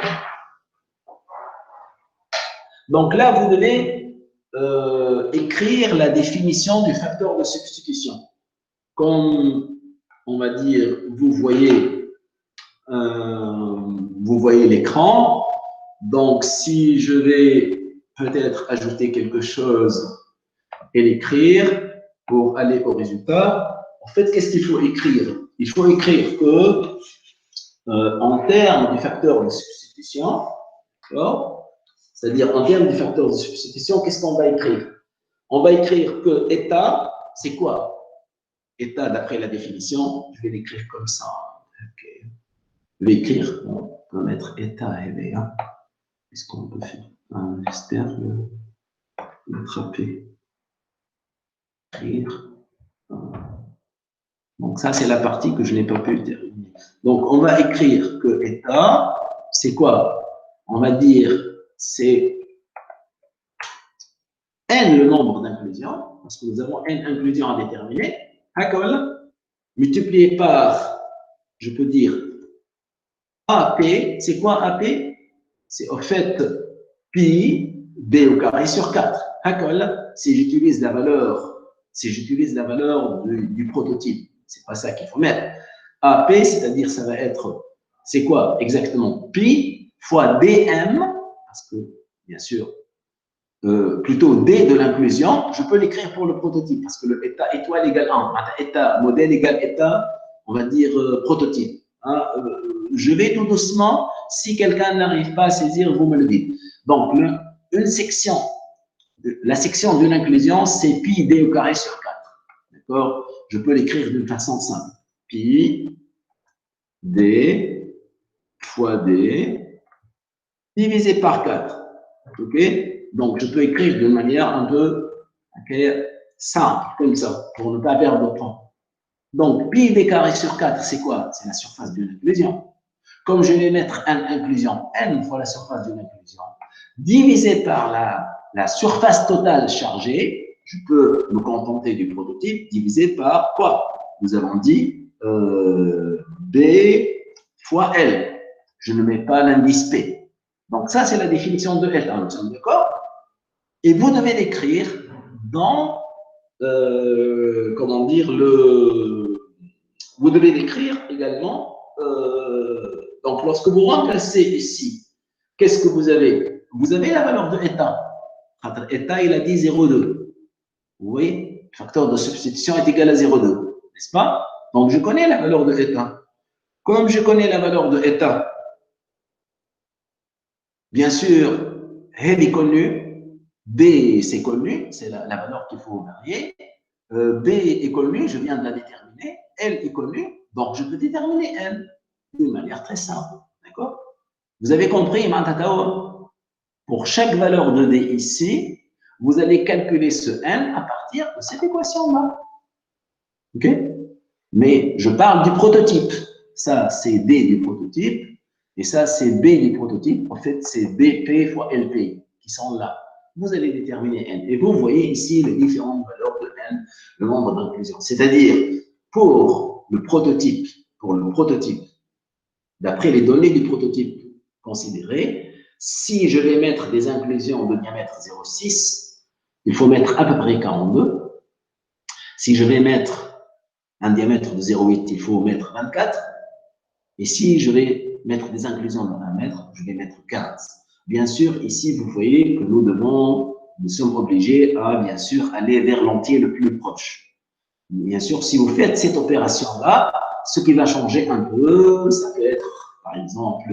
Donc là, vous devez écrire la définition du facteur de substitution. Comme on va dire, vous voyez l'écran. Donc, si je vais peut-être ajouter quelque chose et l'écrire pour aller au résultat. En fait, qu'est-ce qu'il faut écrire? Il faut écrire que, en termes du facteur de substitution, c'est-à-dire en termes du facteur de substitution, qu'est-ce qu'on va écrire? On va écrire que état, c'est quoi? État, d'après la définition, je vais l'écrire comme ça. Okay. Je vais écrire, on peut mettre état et hein. Qu'est-ce qu'on peut faire? J'espère l'attraper. Écrire. Donc ça, c'est la partie que je n'ai pas pu terminer. Donc on va écrire que état, c'est quoi? On va dire c'est n le nombre d'inclusions, parce que nous avons n inclusions à déterminer, multiplié par, je peux dire, AP, c'est quoi AP? C'est au fait pi b au carré sur 4. Si j'utilise la valeur, du prototype, c'est pas ça qu'il faut mettre. AP, c'est-à-dire ça va être, c'est quoi exactement? Pi fois dm, parce que bien sûr, plutôt d de l'inclusion, je peux l'écrire pour le prototype, parce que le état étoile égale 1, état modèle égale état, on va dire prototype. Hein, je vais tout doucement, si quelqu'un n'arrive pas à saisir, vous me le dites. Donc, une section, la section de l'inclusion, c'est pi d au carré sur 4. D'accord? Je peux l'écrire d'une façon simple. Pi d fois d divisé par 4. OK? Donc, je peux écrire d'une manière un peu simple, comme ça, pour ne pas perdre de temps. Donc, pi d carré sur 4, c'est quoi? C'est la surface d'une inclusion. Comme je vais mettre n inclusion, n fois la surface d'une inclusion, divisé par la surface totale chargée, je peux me contenter du prototype, divisé par quoi? Nous avons dit B fois L. Je ne mets pas l'indice P. Donc, ça, c'est la définition de L. Nous sommes d'accord? Et vous devez l'écrire dans, comment dire, vous devez l'écrire également. Donc, lorsque vous remplacez ici, qu'est-ce que vous avez? Vous avez la valeur de état. État, il a dit 0,2. Vous voyez? Le facteur de substitution est égal à 0,2. N'est-ce pas? Donc, je connais la valeur de état. Comme je connais la valeur de état, bien sûr, L est connu, B c'est connu, c'est la valeur qu'il faut varier. B est connu, je viens de la déterminer. L est connu, donc je peux déterminer L d'une manière très simple. D'accord? Vous avez compris, Mantatao? Pour chaque valeur de D ici, vous allez calculer ce N à partir de cette équation-là. OK? Mais je parle du prototype. Ça, c'est D du prototype. Et ça, c'est B du prototype. En fait, c'est BP fois LP qui sont là. Vous allez déterminer N. Et vous voyez ici les différentes valeurs de N, le nombre d'inclusions. C'est-à-dire, pour le prototype, d'après les données du prototype considéré, si je vais mettre des inclusions de diamètre 0,6, il faut mettre à peu près 42. Si je vais mettre un diamètre de 0,8, il faut mettre 24. Et si je vais mettre des inclusions de 1 mètre, je vais mettre 15. Bien sûr, ici, vous voyez que nous sommes obligés à, bien sûr, aller vers l'entier le plus proche. Bien sûr, si vous faites cette opération-là, ce qui va changer un peu, ça peut être, par exemple,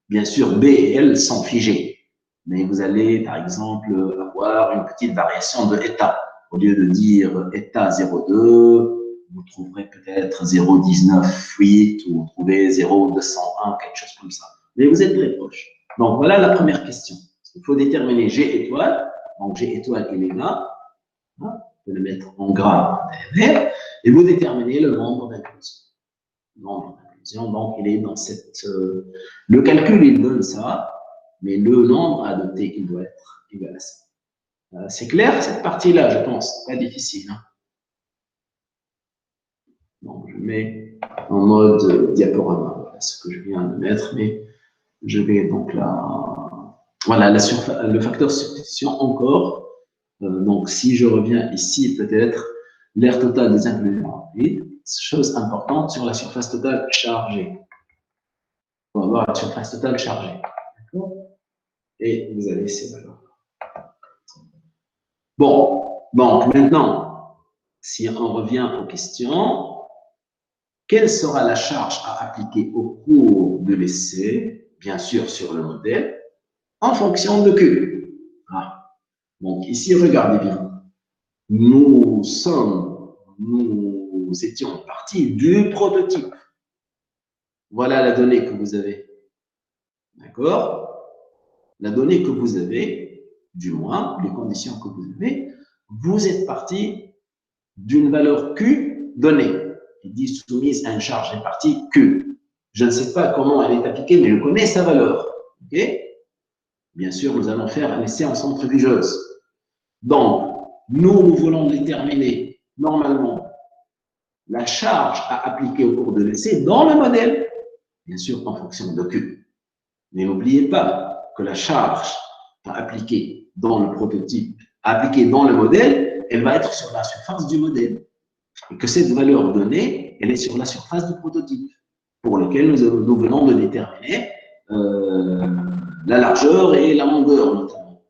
bien sûr, B et L sont figés. Mais vous allez, par exemple, avoir une petite variation de état. Au lieu de dire état 0,2, vous trouverez peut-être 0,198 ou vous trouvez 0,201, quelque chose comme ça. Mais vous êtes très proche. Donc, voilà la première question. Il faut déterminer G étoile. Donc, G étoile, il est là. Hein, on peut le mettre en gras, et vous déterminez le nombre d'inclusions. Donc, il est dans cette. Le calcul, il donne ça, mais le nombre à adopter, il doit être égal à ça. C'est clair, cette partie-là, je pense. Pas difficile. Hein. Donc, je mets en mode diaporama. Voilà ce que je viens de mettre, mais je vais donc là. Voilà, le facteur substitution encore. Donc, si je reviens ici, peut-être, l'aire totale des inclusions rapides. Chose importante sur la surface totale chargée. On va avoir la surface totale chargée. D'accord? Et vous avez ces valeurs. Bon, Donc, maintenant, si on revient aux questions, quelle sera la charge à appliquer au cours de l'essai, bien sûr sur le modèle, en fonction de Q? Ah. Donc, ici, regardez bien. Nous étions partis du prototype. Voilà la donnée que vous avez. D'accord? La donnée que vous avez, du moins, les conditions que vous avez, vous êtes parti d'une valeur Q donnée. Il dit soumise à une charge répartie Q. Je ne sais pas comment elle est appliquée, mais je connais sa valeur. OK? Bien sûr, nous allons faire un essai en centrifugeuse. Donc, nous voulons déterminer normalement la charge à appliquer au cours de l'essai dans le modèle, bien sûr en fonction de Q. Mais n'oubliez pas que la charge à appliquer dans le prototype, appliquée dans le modèle, elle va être sur la surface du modèle. Et que cette valeur donnée, elle est sur la surface du prototype, pour lequel nous venons de déterminer la largeur et la longueur notamment.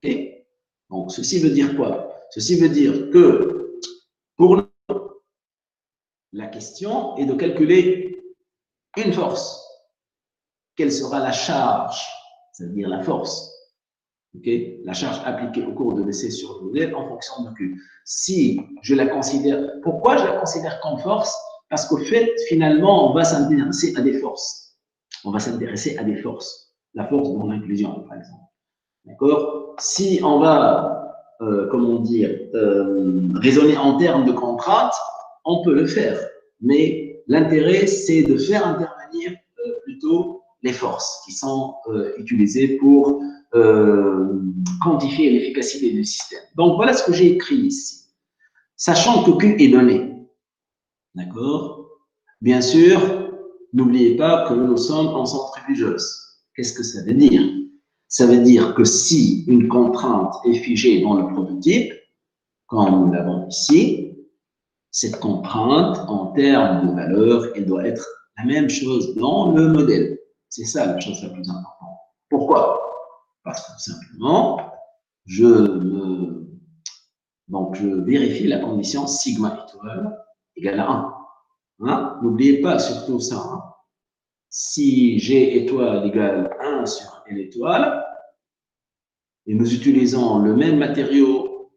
Okay? Donc, ceci veut dire quoi? Ceci veut dire que pour la question est de calculer une force. Quelle sera la charge, c'est-à-dire la force, okay? La charge appliquée au cours de l'essai sur le modèle en fonction de Q. Si je la considère, pourquoi je la considère comme force? Parce qu'au fait, finalement, on va s'intéresser à des forces. On va s'intéresser à des forces. La force dans l'inclusion, par exemple. D'accord? Si on va, comment dire, raisonner en termes de contraintes, on peut le faire. Mais l'intérêt, c'est de faire intervenir plutôt les forces qui sont utilisées pour quantifier l'efficacité du système. Donc, voilà ce que j'ai écrit ici. Sachant que Q est donné. D'accord? Bien sûr, n'oubliez pas que nous sommes en centrifugeuse. Qu'est-ce que ça veut dire? Ça veut dire que si une contrainte est figée dans le prototype, comme nous l'avons ici, cette contrainte, en termes de valeur, elle doit être la même chose dans le modèle. C'est ça la chose la plus importante. Pourquoi? Parce que tout simplement, je vérifie la condition sigma étoile égale à 1. Hein? N'oubliez pas surtout ça. Hein? Si G étoile égale 1 sur L étoile, et nous utilisons le même matériau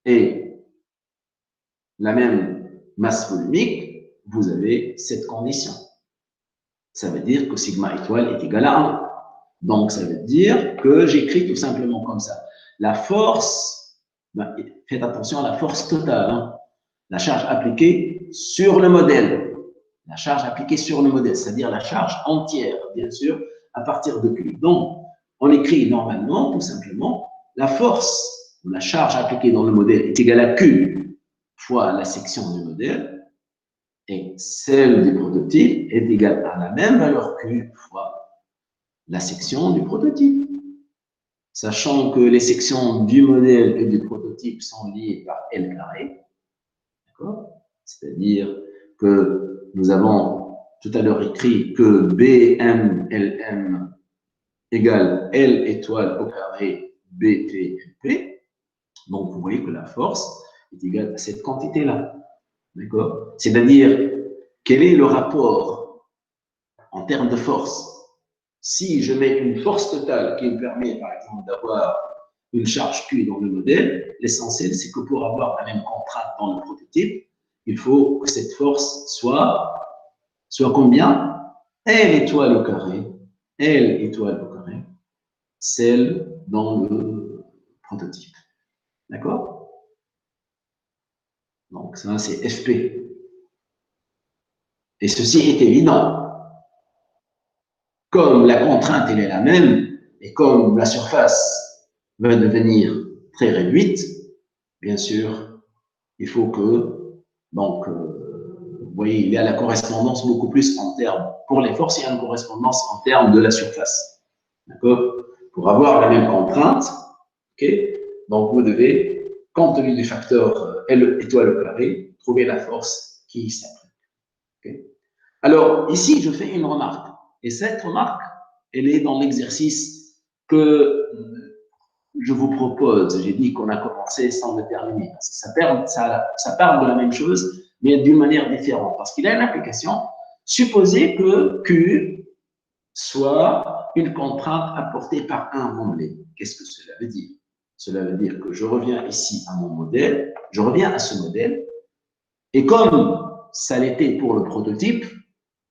et la même masse volumique, vous avez cette condition. Ça veut dire que sigma étoile est égal à 1. Donc, ça veut dire que j'écris tout simplement comme ça. La force, faites attention à la force totale, hein, la charge appliquée sur le modèle. La charge appliquée sur le modèle, c'est-à-dire la charge entière, bien sûr, à partir de Q. Donc, on écrit normalement, tout simplement, la force ou la charge appliquée dans le modèle est égale à Q fois la section du modèle, et celle du prototype est égale à la même valeur Q fois la section du prototype. Sachant que les sections du modèle et du prototype sont liées par L carré, d'accord? C'est-à-dire que nous avons tout à l'heure écrit que BMLM égale L étoile au carré BTLP. Donc, vous voyez que la force est égale à cette quantité-là. D'accord? C'est-à-dire, quel est le rapport en termes de force? Si je mets une force totale qui me permet, par exemple, d'avoir une charge Q dans le modèle, l'essentiel, c'est que pour avoir la même contrainte dans le prototype, il faut que cette force soit combien? L étoile au carré, L étoile au carré, celle dans le prototype. D'accord? Donc, ça, c'est FP. Et ceci est évident. Comme la contrainte, elle est la même, et comme la surface va devenir très réduite, bien sûr, il faut que, donc, vous voyez, il y a la correspondance beaucoup plus en termes, pour les forces, il y a une correspondance en termes de la surface. D'accord? Pour avoir la même contrainte, ok? Donc, vous devez, compte tenu du facteur L étoile au carré, trouver la force qui s'applique. Okay? Alors, ici, je fais une remarque. Et cette remarque, elle est dans l'exercice que je vous propose, j'ai dit qu'on a commencé sans le terminer, parce que ça parle de la même chose, mais d'une manière différente, parce qu'il y a une application. Supposez que Q soit une contrainte apportée par un remblai. Qu'est-ce que cela veut dire? Cela veut dire que je reviens ici à mon modèle, je reviens à ce modèle, et comme ça l'était pour le prototype,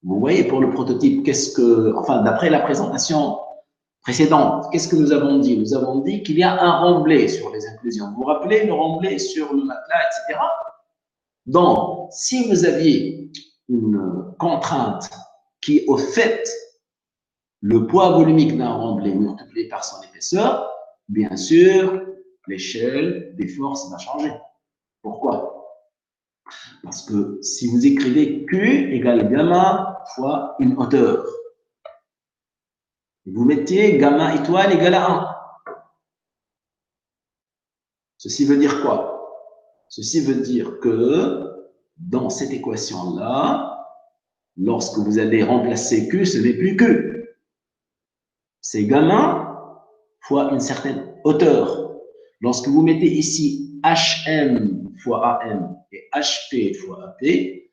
vous voyez, pour le prototype, enfin, d'après la présentation précédente, qu'est-ce que nous avons dit? Nous avons dit qu'il y a un remblai sur les inclusions. Vous vous rappelez le remblai sur le matelas, etc. Donc, si vous aviez une contrainte qui, au fait, le poids volumique d'un remblai multiplié par son épaisseur, bien sûr, l'échelle des forces va changer. Pourquoi? Parce que si vous écrivez Q égale gamma fois une hauteur, vous mettiez gamma étoile égale à 1. Ceci veut dire quoi? Ceci veut dire que dans cette équation-là, lorsque vous allez remplacer Q, ce n'est plus Q. C'est gamma fois une certaine hauteur. Lorsque vous mettez ici HM fois AM et HP fois AP,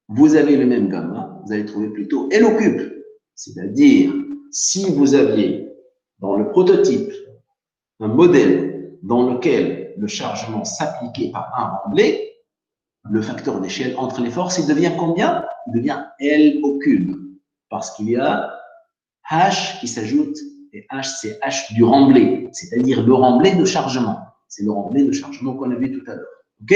vous avez le même gamma, vous allez trouver plutôt L au cube. C'est-à-dire, si vous aviez dans le prototype un modèle dans lequel le chargement s'appliquait par un remblai, le facteur d'échelle entre les forces, il devient combien? Il devient L au cube. Parce qu'il y a H qui s'ajoute, et H, c'est H du remblai, c'est-à-dire le remblai de chargement. C'est le remblai de chargement qu'on a vu tout à l'heure. OK?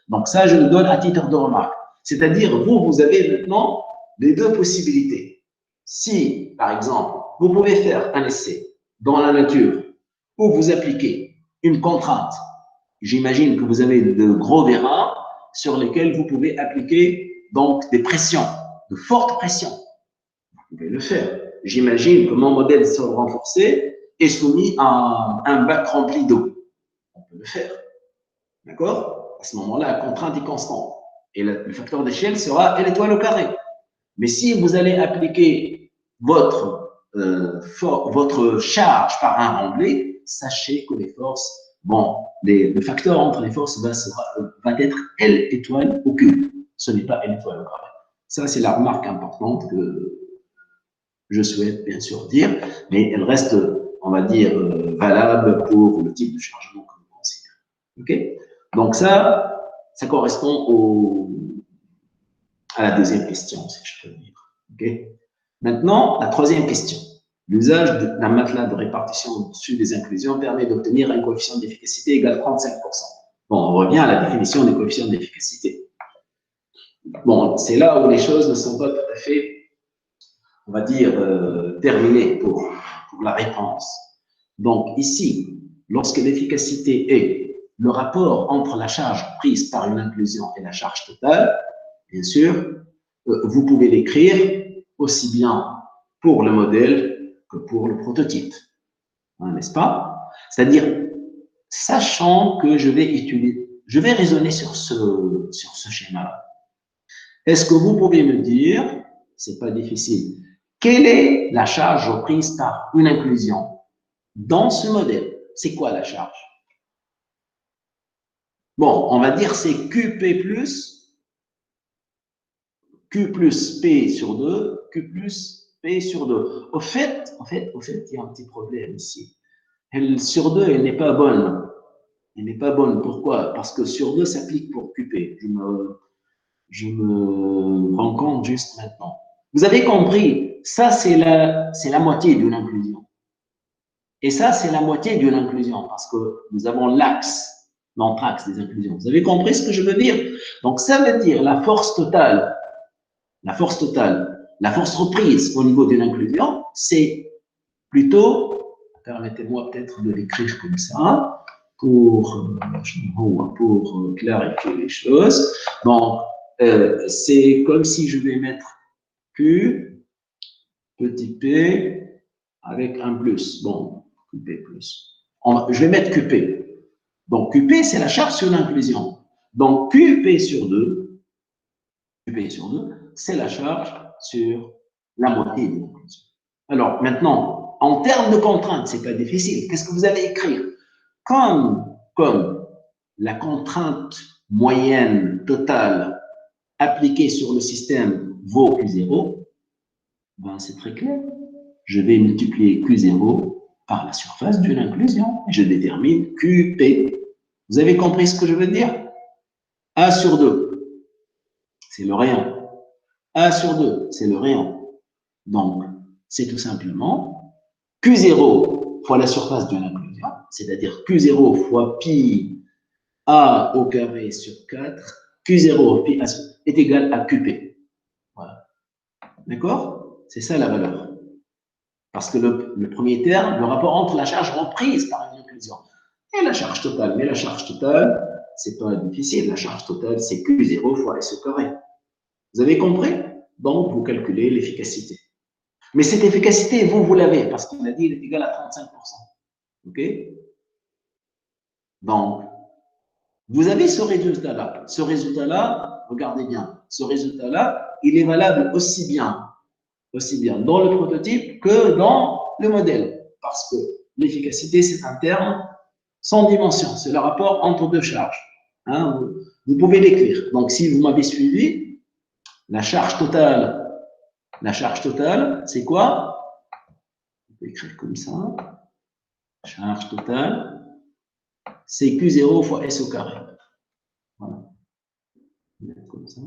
Donc ça, je le donne à titre de remarque. C'est-à-dire, vous avez maintenant les deux possibilités. Si, par exemple, vous pouvez faire un essai dans la nature où vous appliquez une contrainte, j'imagine que vous avez de gros vérins sur lesquels vous pouvez appliquer donc des pressions, de fortes pressions. Vous pouvez le faire. J'imagine que mon modèle sol renforcé est soumis à un bac rempli d'eau. On peut le faire. D'accord? À ce moment-là, la contrainte est constante. Et le facteur d'échelle sera L étoile au carré. Mais si vous allez appliquer votre charge par un remblai, sachez que les forces, le facteur entre les forces va être L étoile au cube. Ce n'est pas L étoile au carré. Ça, c'est la remarque importante que je souhaite bien sûr dire, mais elle reste, on va dire, valable pour le type de chargement que vous considérez. OK? Donc ça correspond à la deuxième question, si je peux dire. OK? Maintenant, la troisième question. L'usage d'un matelas de répartition au-dessus des inclusions permet d'obtenir un coefficient d'efficacité égal à 35%. Bon, on revient à la définition des coefficients d'efficacité. Bon, c'est là où les choses ne sont pas tout à fait, on va dire, terminées pour la réponse. Donc ici, lorsque l'efficacité est le rapport entre la charge prise par une inclusion et la charge totale, bien sûr, vous pouvez l'écrire aussi bien pour le modèle que pour le prototype. Hein, n'est-ce pas? C'est-à-dire, sachant que je vais raisonner sur ce schéma-là. Est-ce que vous pouvez me dire, c'est pas difficile, quelle est la charge prise par une inclusion dans ce modèle? C'est quoi la charge? Bon, on va dire c'est QP plus Q plus P sur 2, Q plus P sur 2. Au fait, il y a un petit problème ici. Elle sur 2, elle n'est pas bonne. Elle n'est pas bonne. Pourquoi? Parce que sur 2 s'applique pour QP. Je me rends compte juste maintenant. Vous avez compris, ça c'est la moitié d'une inclusion. Et ça c'est la moitié d'une inclusion parce que nous avons l'axe, l'entre-axe des inclusions. Vous avez compris ce que je veux dire? Donc ça veut dire la force totale, la force reprise au niveau d'une inclusion, c'est plutôt, permettez-moi peut-être de l'écrire comme ça, pour clarifier les choses. Donc, c'est comme si je vais mettre Q, petit p, avec un plus. Bon, QP plus. Je vais mettre QP. Donc, QP, c'est la charge sur l'inclusion. Donc, QP sur 2, c'est la charge sur la moitié de l'inclusion. Alors, maintenant, en termes de contraintes, ce n'est pas difficile. Qu'est-ce que vous allez écrire? comme la contrainte moyenne totale appliquée sur le système vaut Q0, ben c'est très clair. Je vais multiplier Q0 par la surface d'une inclusion et je détermine QP. Vous avez compris ce que je veux dire? A sur 2, c'est le rayon. A sur 2, c'est le rayon. Donc, c'est tout simplement Q0 fois la surface d'une inclusion, c'est-à-dire Q0 fois pi A au carré sur 4, Q0 pi A est égal à QP. Voilà. D'accord? C'est ça la valeur. Parce que le premier terme, le rapport entre la charge reprise par une inclusion et la charge totale. Mais la charge totale, c'est pas difficile. La charge totale, c'est Q0 fois S au carré. Vous avez compris? Donc, vous calculez l'efficacité. Mais cette efficacité, vous l'avez, parce qu'on a dit qu'elle est égale à 35%. OK? Donc, vous avez ce résultat-là. Ce résultat-là, regardez bien, ce résultat-là, il est valable aussi bien dans le prototype que dans le modèle. Parce que l'efficacité, c'est un terme sans dimension. C'est le rapport entre deux charges. Hein, vous pouvez l'écrire. Donc, si vous m'avez suivi, la charge totale, c'est quoi? On peut écrire comme ça. Charge totale, c'est Q0 fois S au carré. Voilà. Comme ça.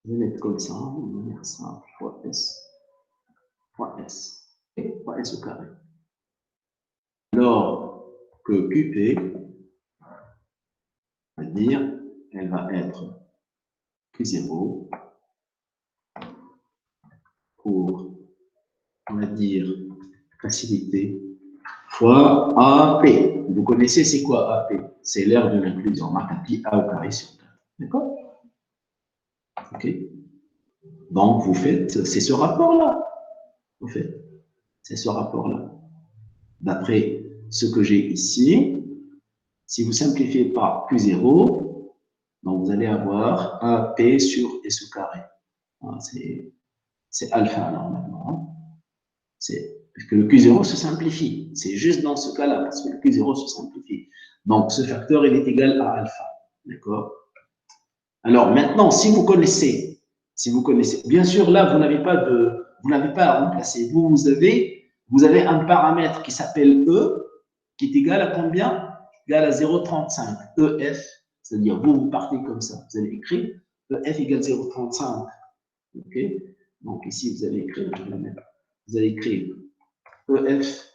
Je vais mettre comme ça, de manière simple, fois S et fois S au carré. Alors que QP, on va dire, elle va être Q0 pour, on va dire, facilité, fois AP. Vous connaissez c'est quoi AP? C'est l'aire de l'inclusion, marque pi A au carré sur 4. D'accord? OK? Donc, vous faites, c'est ce rapport-là. Vous faites, c'est ce rapport-là. D'après ce que j'ai ici, si vous simplifiez par Q0, donc vous allez avoir AP sur S au carré. C'est alpha normalement. Parce que le Q0 se simplifie. C'est juste dans ce cas-là, parce que le Q0 se simplifie. Donc, ce facteur, il est égal à alpha. D'accord? Alors, maintenant, si vous connaissez, bien sûr, là, vous n'avez pas à remplacer. Vous avez un paramètre qui s'appelle E, qui est égal à combien? Égal à 0,35. EF, c'est-à-dire, vous partez comme ça. Vous allez écrire EF égale 0,35. OK? Donc, ici, vous allez écrire, je vais le mettre. Vous allez écrire EF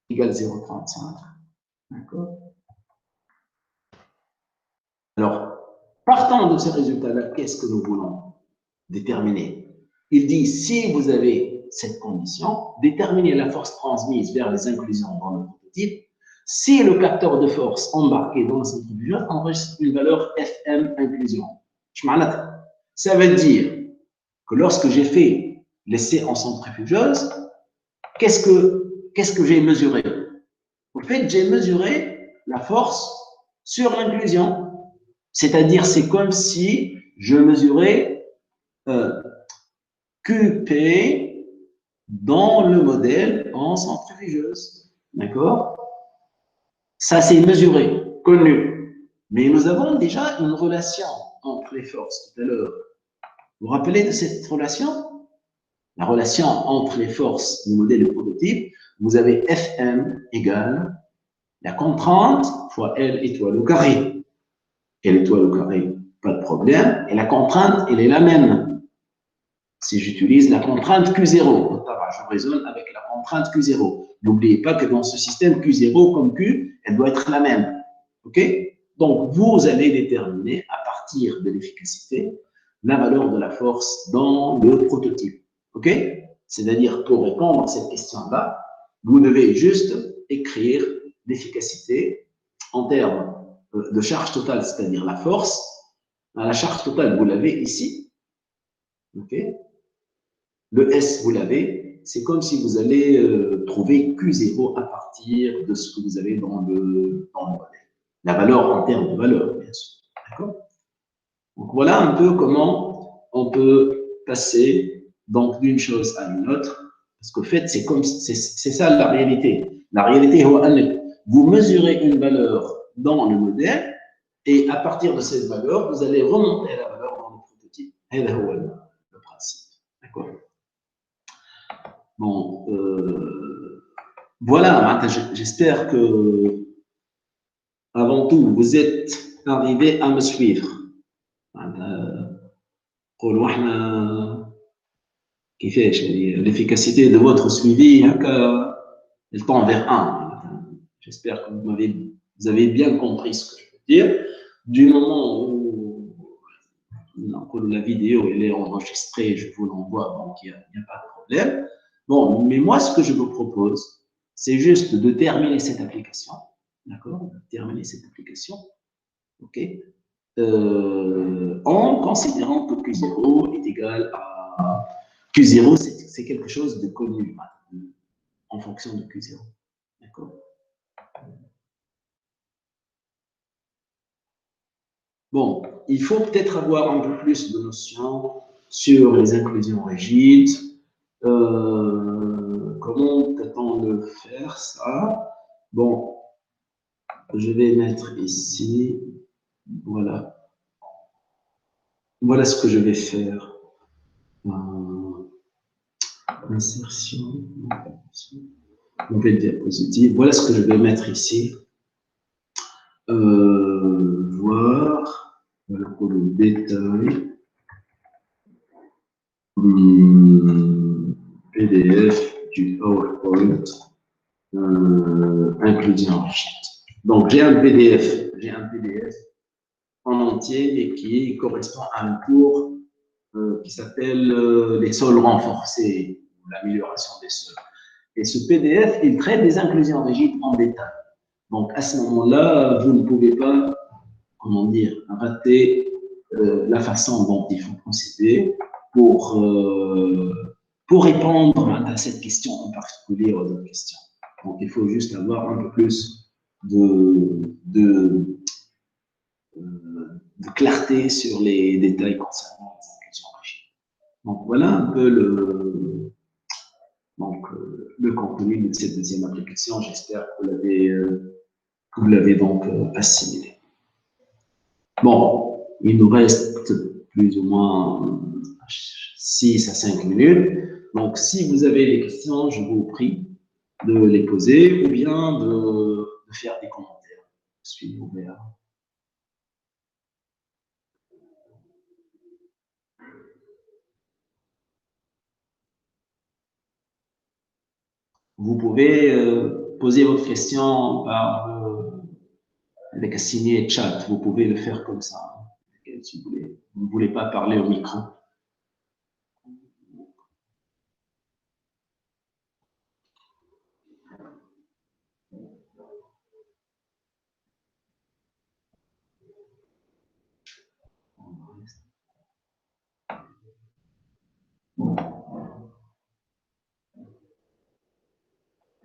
égale 0,35. D'accord? Alors, partant de ce résultat-là, qu'est-ce que nous voulons déterminer? Il dit, si vous avez cette condition, déterminez la force transmise vers les inclusions dans le prototype. Si le capteur de force embarqué dans la centrifugeuse enregistre une valeur FM inclusion. Ça veut dire que lorsque j'ai fait l'essai en centrifugeuse, qu'est-ce que j'ai mesuré? En fait, j'ai mesuré la force sur l'inclusion. C'est-à-dire, c'est comme si je mesurais QP dans le modèle en centrifugeuse. D'accord? Ça, c'est mesuré, connu. Mais nous avons déjà une relation entre les forces tout à l'heure. Vous vous rappelez de cette relation? La relation entre les forces du modèle de prototype, vous avez Fm égale la contrainte fois L étoile au carré. L étoile au carré, pas de problème. Et la contrainte, elle est la même. Si j'utilise la contrainte Q0, je raisonne avec la contrainte Q0. N'oubliez pas que dans ce système, Q0 comme Q, elle doit être la même. OK? Donc, vous allez déterminer à partir de l'efficacité la valeur de la force dans le prototype. OK? C'est-à-dire, pour répondre à cette question-là, vous devez juste écrire l'efficacité en termes de charge totale, c'est-à-dire la force. La charge totale, vous l'avez ici. OK? Le S, vous l'avez. C'est comme si vous allez trouver Q0 à partir de ce que vous avez dans le modèle. La valeur en termes de valeur, bien sûr. D'accord? Donc, voilà un peu comment on peut passer donc d'une chose à une autre, parce qu'au fait, c'est ça la réalité. La réalité, vous mesurez une valeur dans le modèle, et à partir de cette valeur, vous allez remonter la valeur dans le prototype. C'est le principe. D'accord? Bon, voilà, j'espère que, avant tout, vous êtes arrivé à me suivre. L'efficacité de votre suivi, elle tend vers 1. J'espère que vous avez bien compris ce que je veux dire. Du moment où la vidéo elle est enregistrée, je vous l'envoie, donc il n'y a pas de problème. Bon, mais moi, ce que je vous propose, c'est juste de terminer cette application. D'accord? Terminer cette application. OK? En considérant que Q0 est égal à Q0, c'est quelque chose de connu en fonction de Q0. D'accord? Bon, il faut peut-être avoir un peu plus de notions sur les inclusions rigides. Comment peut-on le faire, ça? Bon, je vais mettre ici. Voilà. Voilà ce que je vais faire. Insertion. Nouvelle diapositive. Voilà ce que je vais mettre ici. Voir. Voilà pour le détail. PDF du PowerPoint. Inclusion rigide. Donc, j'ai un PDF en entier, mais qui correspond à un cours qui s'appelle les sols renforcés, l'amélioration des sols. Et ce PDF, il traite des inclusions rigides en détail. Donc, à ce moment-là, vous ne pouvez pas, comment dire, rater la façon dont il faut procéder pour répondre à cette question en particulier aux autres questions. Donc, il faut juste avoir un peu plus de clarté sur les détails concernant les inclusions rigides. Donc, voilà un peu le contenu de cette deuxième application. J'espère que vous l'avez donc assimilé. Bon, il nous reste plus ou moins 6 à 5 minutes. Donc, si vous avez des questions, je vous prie de les poser ou bien de faire des commentaires. Je suis ouvert. Vous pouvez poser votre question avec un signé chat. Vous pouvez le faire comme ça, si vous voulez. Vous ne voulez pas parler au micro.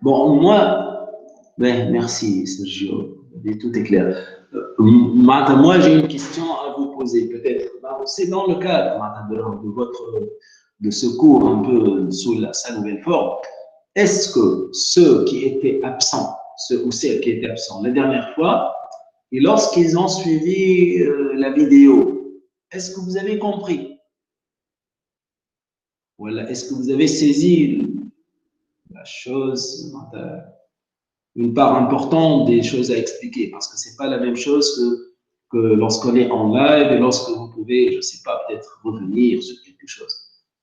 Bon, moi, merci Sergio, tout est clair. Moi, j'ai une question à vous poser, peut-être. C'est dans le cadre de ce cours un peu sous sa nouvelle forme. Est-ce que ceux qui étaient absents, ceux ou celles qui étaient absents la dernière fois, et lorsqu'ils ont suivi la vidéo, est-ce que vous avez compris? Voilà, est-ce que vous avez saisi la chose, une part importante des choses à expliquer, parce que c'est pas la même chose que lorsqu'on est en live et lorsque vous pouvez, je ne sais pas, peut-être revenir sur quelque chose.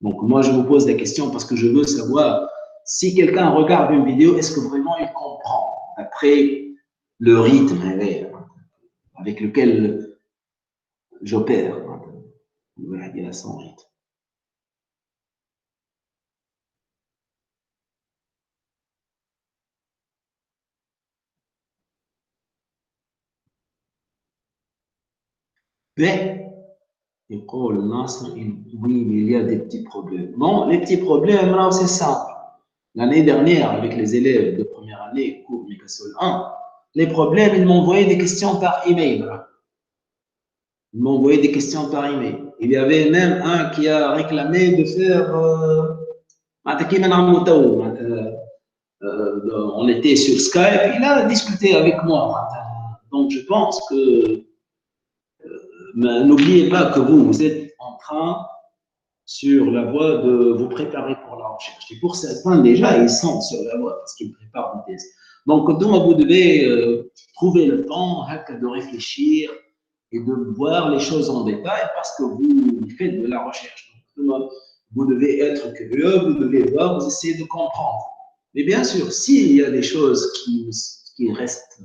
Donc, moi, je vous pose la question parce que je veux savoir si quelqu'un regarde une vidéo, est-ce que vraiment il comprend après le rythme avec lequel j'opère. Il a son rythme. Mais, oui, il y a des petits problèmes. Bon, les petits problèmes, là, c'est simple. L'année dernière, avec les élèves de première année, cours Micasol 1, les problèmes, ils m'ont envoyé des questions par email. Ils m'ont envoyé des questions par email. Il y avait même un qui a réclamé de faire on était sur Skype, il a discuté avec moi. Donc, je pense que n'oubliez pas que vous êtes en train sur la voie de vous préparer pour la recherche. Et pour certains, déjà, ils sont sur la voie parce qu'ils préparent des tests. Donc, vous devez trouver le temps de réfléchir et de voir les choses en détail parce que vous faites de la recherche. Donc, vous devez être curieux, vous devez voir, vous essayez de comprendre. Mais bien sûr, s'il y a des choses qui restent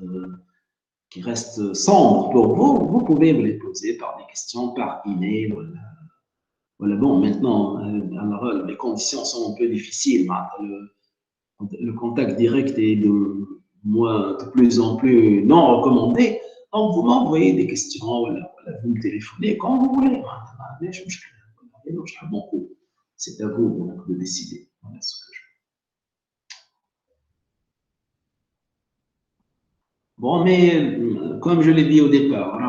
sombres pour vous, vous pouvez me les poser par des questions, par email. Voilà, bon, maintenant, alors, les conditions sont un peu difficiles. Le contact direct est de plus en plus non recommandé. Donc, vous m'envoyez des questions, voilà, vous me téléphonez quand vous voulez. C'est à vous donc, de décider. Voilà ce que je... Bon, mais comme je l'ai dit au départ,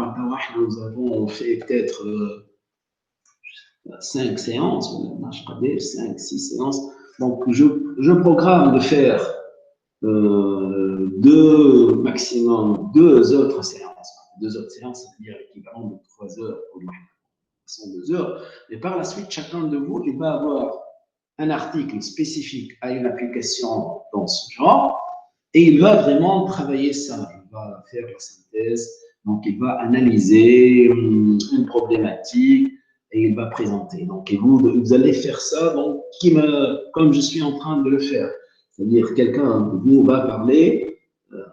nous avons fait peut-être 5 séances, 5, 6 séances. Donc, je programme de faire maximum 2 autres séances. 2 autres séances, c'est-à-dire l'équivalent de 3 heures pour le sont 2 heures. Et par la suite, chacun de vous, il va avoir un article spécifique à une application dans ce genre et il va vraiment travailler ça. Il va faire la synthèse, donc il va analyser une problématique et il va présenter. Donc, et vous allez faire ça donc, comme je suis en train de le faire. C'est-à-dire, quelqu'un de vous va parler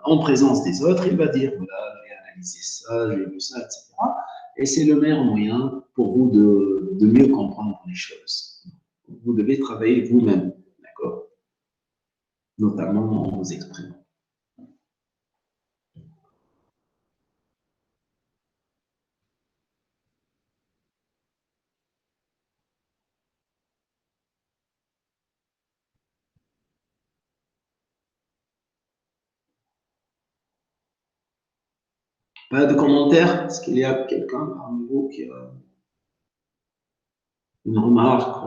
en présence des autres, il va dire voilà, j'ai analysé ça, j'ai vu ça, etc. Et c'est le meilleur moyen pour vous de mieux comprendre les choses. Vous devez travailler vous-même, d'accord? Notamment en vous exprimant. Pas de commentaires? Est-ce qu'il y a quelqu'un parmi vous qui a une remarque?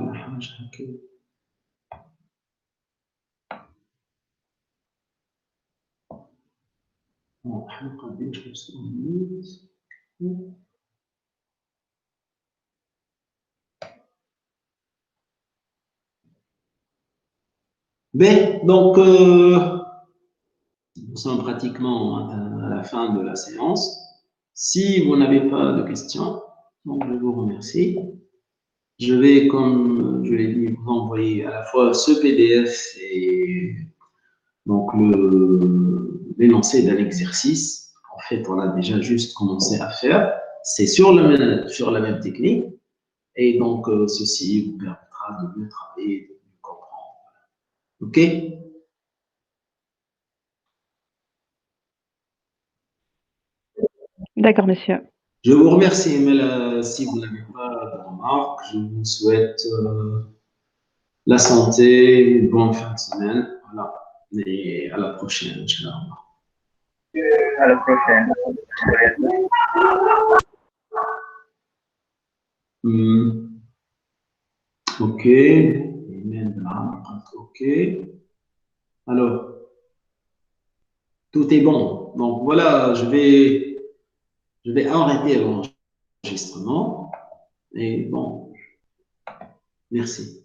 Bien, donc, nous sommes pratiquement à la fin de la séance. Si vous n'avez pas de questions, donc je vous remercie. Je vais, comme je l'ai dit, vous envoyer à la fois ce PDF et donc l'énoncé d'un exercice. En fait, on a déjà juste commencé à faire. C'est sur la même technique. Et donc, ceci vous permettra de mieux travailler, de mieux comprendre. OK? D'accord, monsieur. Je vous remercie, mais si vous n'avez pas de remarques, je vous souhaite la santé, une bonne fin de semaine. Voilà. Et à la prochaine, Inch'Allah. À la prochaine. OK. OK. Alors, tout est bon. Donc voilà, je vais arrêter l'enregistrement. Et bon, merci.